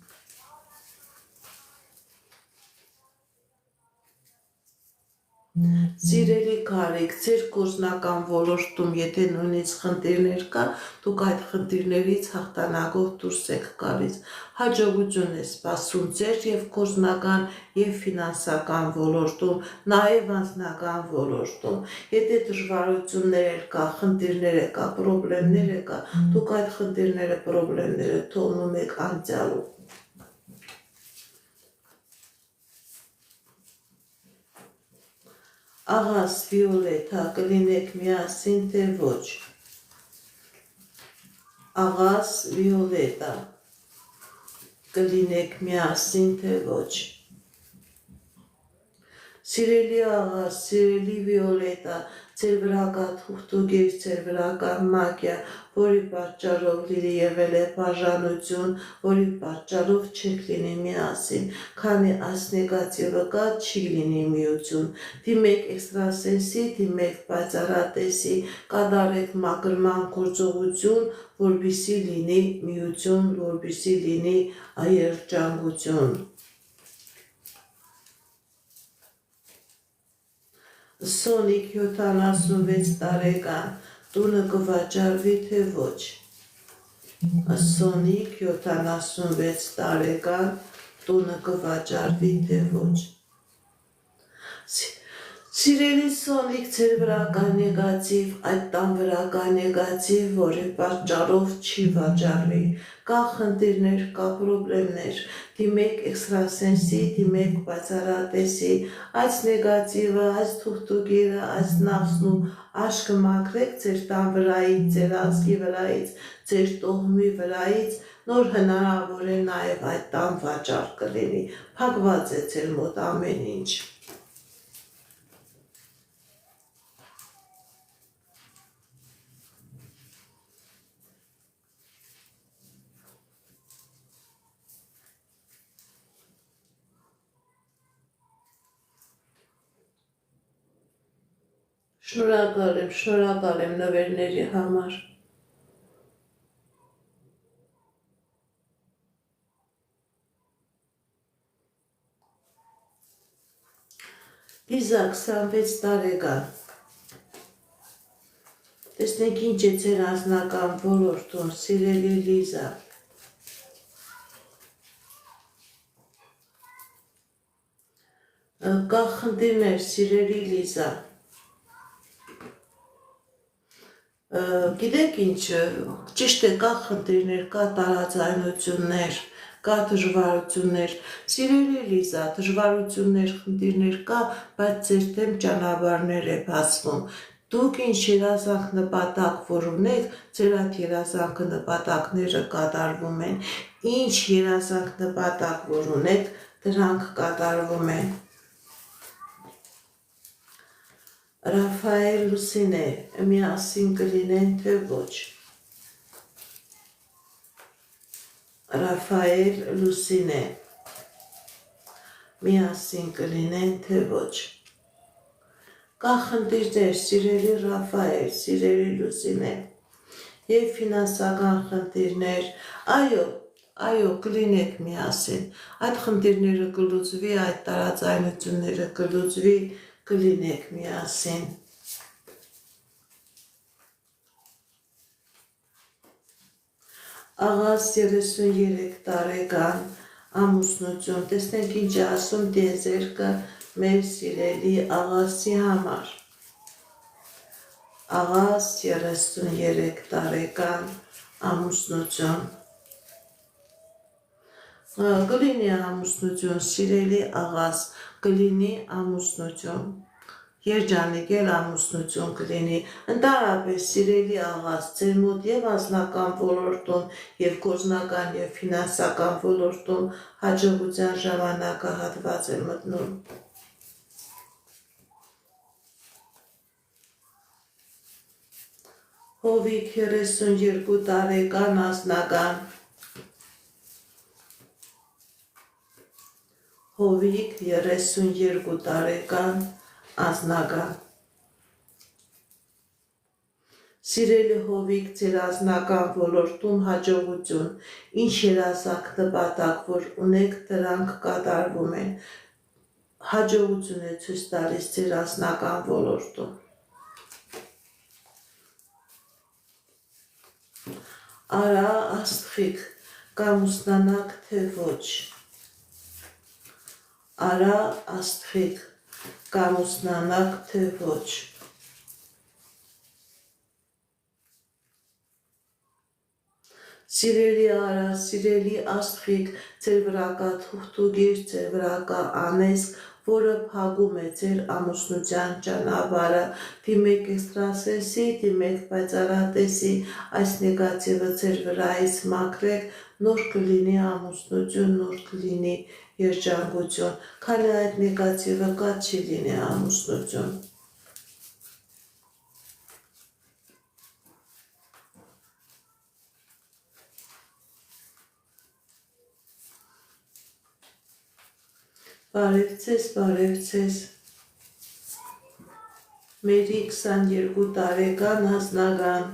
Սիրելի Գարիկ, ձեր գործնական ոլորտում, եթե նույնիսկ խնդիրներ կա, դուք այդ խնդիրներից հաղթանակով դուրս եք գալիս։ Հաջողություն է սպասում ձեր եւ գործնական եւ ֆինանսական ոլորտում, նաեւ անձնական ոլորտում։ Եթե դժվարություններ կա, խնդիրներ կա, խնդիրներ կա, դուք այդ խնդիրները, խնդիրները թողնում եք անցյալում։ Աղաս Վիոլետա, կլինեք միասին թե ոչ։ Աղաս Վիոլետա, կլինեք միասին թե ոչ։ Սիրելի աղաս, սիրելի Վիոլետա, ձեր վրա կա թուղթուկիր, ձեր վրա կա մագիա, որի պատճառով լիի եղել է բաժանություն, որի պատճառով չեք լինի միասին, քանի այս նեգատիվը կա, չի լինի միություն։ Դիմեք էքստրասենսի, դիմեք պայծառատեսի, կատարեք մաքրման գործողություն, որպեսզի լինի միություն, որպեսզի լինի երջանկություն։ Սոնիկ 76 տարեկան, տունը կվաճառվի թե ոչ։ Սոնիկ 76 տարեկան, տունը կվաճառվի թե ոչ։ Սիրելի Սոնիկ, ձեր վրա կա նեգատիվ, այդ տան վրա կա նեգատիվ, որի պատճառով չի վաճառվի։ Կա խնդիրներ, կա խնդիրներ, դիմեք էքստրասենսի, դիմեք պայծառատեսի, այս նեգատիվը, այս թուղթուկիրը, այս նավսն ու աշկը մաքրեք ձեր տան վրայից, ձեր ազգի վրայից, ձեր տոհմի վրայից, նոր հնարավոր է նաև այդ տան վաճառ կլինի, փակված է ձեր մոտ ամեն ինչ։ Շնորհակալ եմ նվերների համար։ Լիզա 26 տարեկան։ Տեսնենք ինչ է ձեր անձնական ոլորտում, սիրելի Լիզա։ Կա խնդիրներ, սիրելի Լիզա։ Գիտեք ինչ, ճիշտ է, կա խնդիրներ, կա տարաձայնություններ, կա դժվարություններ, սիրելի Լիզա, դժվարություններ, խնդիրներ կա, բայց ձեր դեմ ճանապարհներ է բացվում։ Դուք ինչ երազանք նպատակ որ ունեք, ձեր այդ երազանքը նպատակները կատարվում են։ Ինչ երազանք նպատակ որ ունեք, դրանք կատարվում են։ Ռաֆայել Լուսինե, միասին կլինեն թե ոչ։ Ռաֆայել Լուսինե, միասին կլինեն թե ոչ։ Կա խնդիրներ, սիրելի Ռաֆայել, սիրելի Լուսինե, եւ ֆինանսական խնդիրներ, այո, կլինեք միասին։ Այդ խնդիրները կլուծվի, այդ տարաձայնությունները կլուծվի, կլինեք միասին։ Աղաս 33 տարեկան, ամուսնություն, տեսնենք ինչ է ասում դիեզերքը մեր սիրելի աղասի համար։ Աղաս 33 տարեկան, ամուսնություն։ Կլինի ամուսնություն, սիրելի աղաս, կլինի ամուսնություն, երջանիկ էլ ամուսնություն կլինի, ընդհանրապես սիրելի աղաս, ձեր մոտ եւ անձնական ոլորտում, եւ գործնական եւ ֆինանսական ոլորտում հաջողության ժամանակահատված է մտնում։ Հովիկ 32 տարեկան, անձնական։ Հովիկ 32 տարեկան, անձնական։ Սիրելի Հովիկ, ձեր անձնական ոլորտում հաջողություն, ինչ երազանք նպատակ որ ունեք, դրանք կատարվում են։ Հաջողություն է ցույց տալիս ձեր անձնական ոլորտում։ Արա աստղիկ, կամուսնանաք թե ոչ։ Արա աստղիկ, կամուսնանաք թե ոչ։ Սիրելի Արա, սիրելի աստղիկ, ձեր վրա կա թուղթուգիր, ձեր վրա կա անեզք, որը փակում է ձեր ամուսնության ճանապարհը, դիմեք էքստրասենսի, դիմեք պայծառատեսի, այս նեգատիվը ձեր վրայից մաքրեք, նոր կլինի ամուսնություն, նոր կլինի երջանկություն, քանի այդ նեգատիվը կա, չի լինի ամուսնություն։ Բարև ձեզ, Մերի 22 տարեկան, անձնական,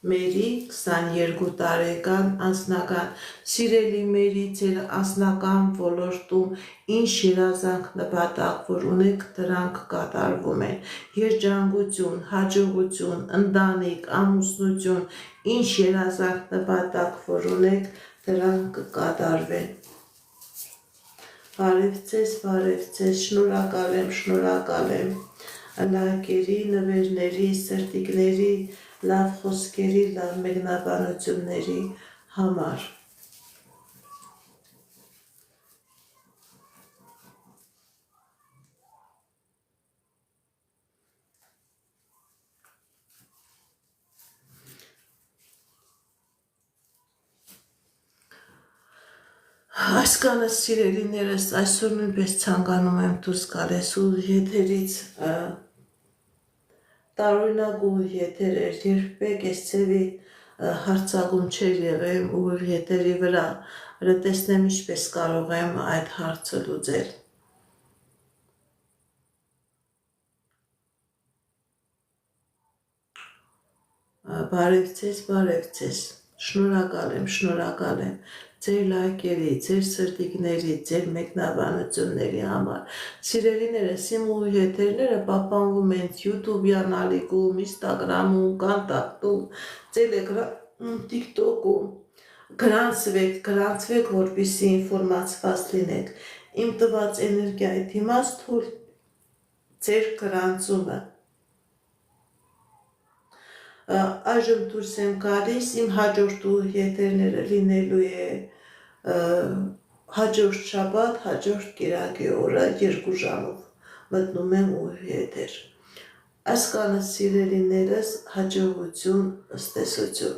Մերի 22 տարեկան, անձնական, սիրելի Մերի, ձեր անձնական ոլորտում ինչ երազանք նպատակ որ ունեք, դրանք կատարվում են, երջանկություն, հաջողություն, ընտանիք, ամուսնություն, ինչ երազանք նպատակ որ ունեք, դրանք կկատարվեն։ Բարև ձեզ, շնորհակալ եմ լայքերի, նվերների, սրտիկների, լավ խոսքերի, լավ մեկնաբանությունների համար։ Այսքանը սիրելիներս, այսօր նույնպես ցանկանում եմ դուրս գալես ու եթերից տարօրինակ ու եթեր էր, երբեք այս ձևի հարցակում չէր եղել ու եթերի վրա տեսնեմ ինչպես կարող եմ այդ հարցը լուծել։ Բարև շնորհակալ եմ ձեր լայքերի, ձեր սրտիկների, ձեր մեկնաբանությունների համար։ Սիրելիներս, իմ ու եթերները պահպանվում են YouTube-յան ալիքում, Instagram-ում, Contact-ում, Telegram-ում, TikTok-ում։ Գրանցվեք, որպեսզի ինֆորմացված լինեք։ Իմ տված էներգիայի դիմաց թույլ ձեր գրանցումը։ Այժմ դուրս եմ գալիս, իմ հաջորդ եթերները լինելու է հաջորդ շաբաթ, հաջորդ կիրակի օրը 2 ժամով մտնում եմ ու եթեր։ Այսքանը սիրելիներս, հաջողություն, ըստեսություն։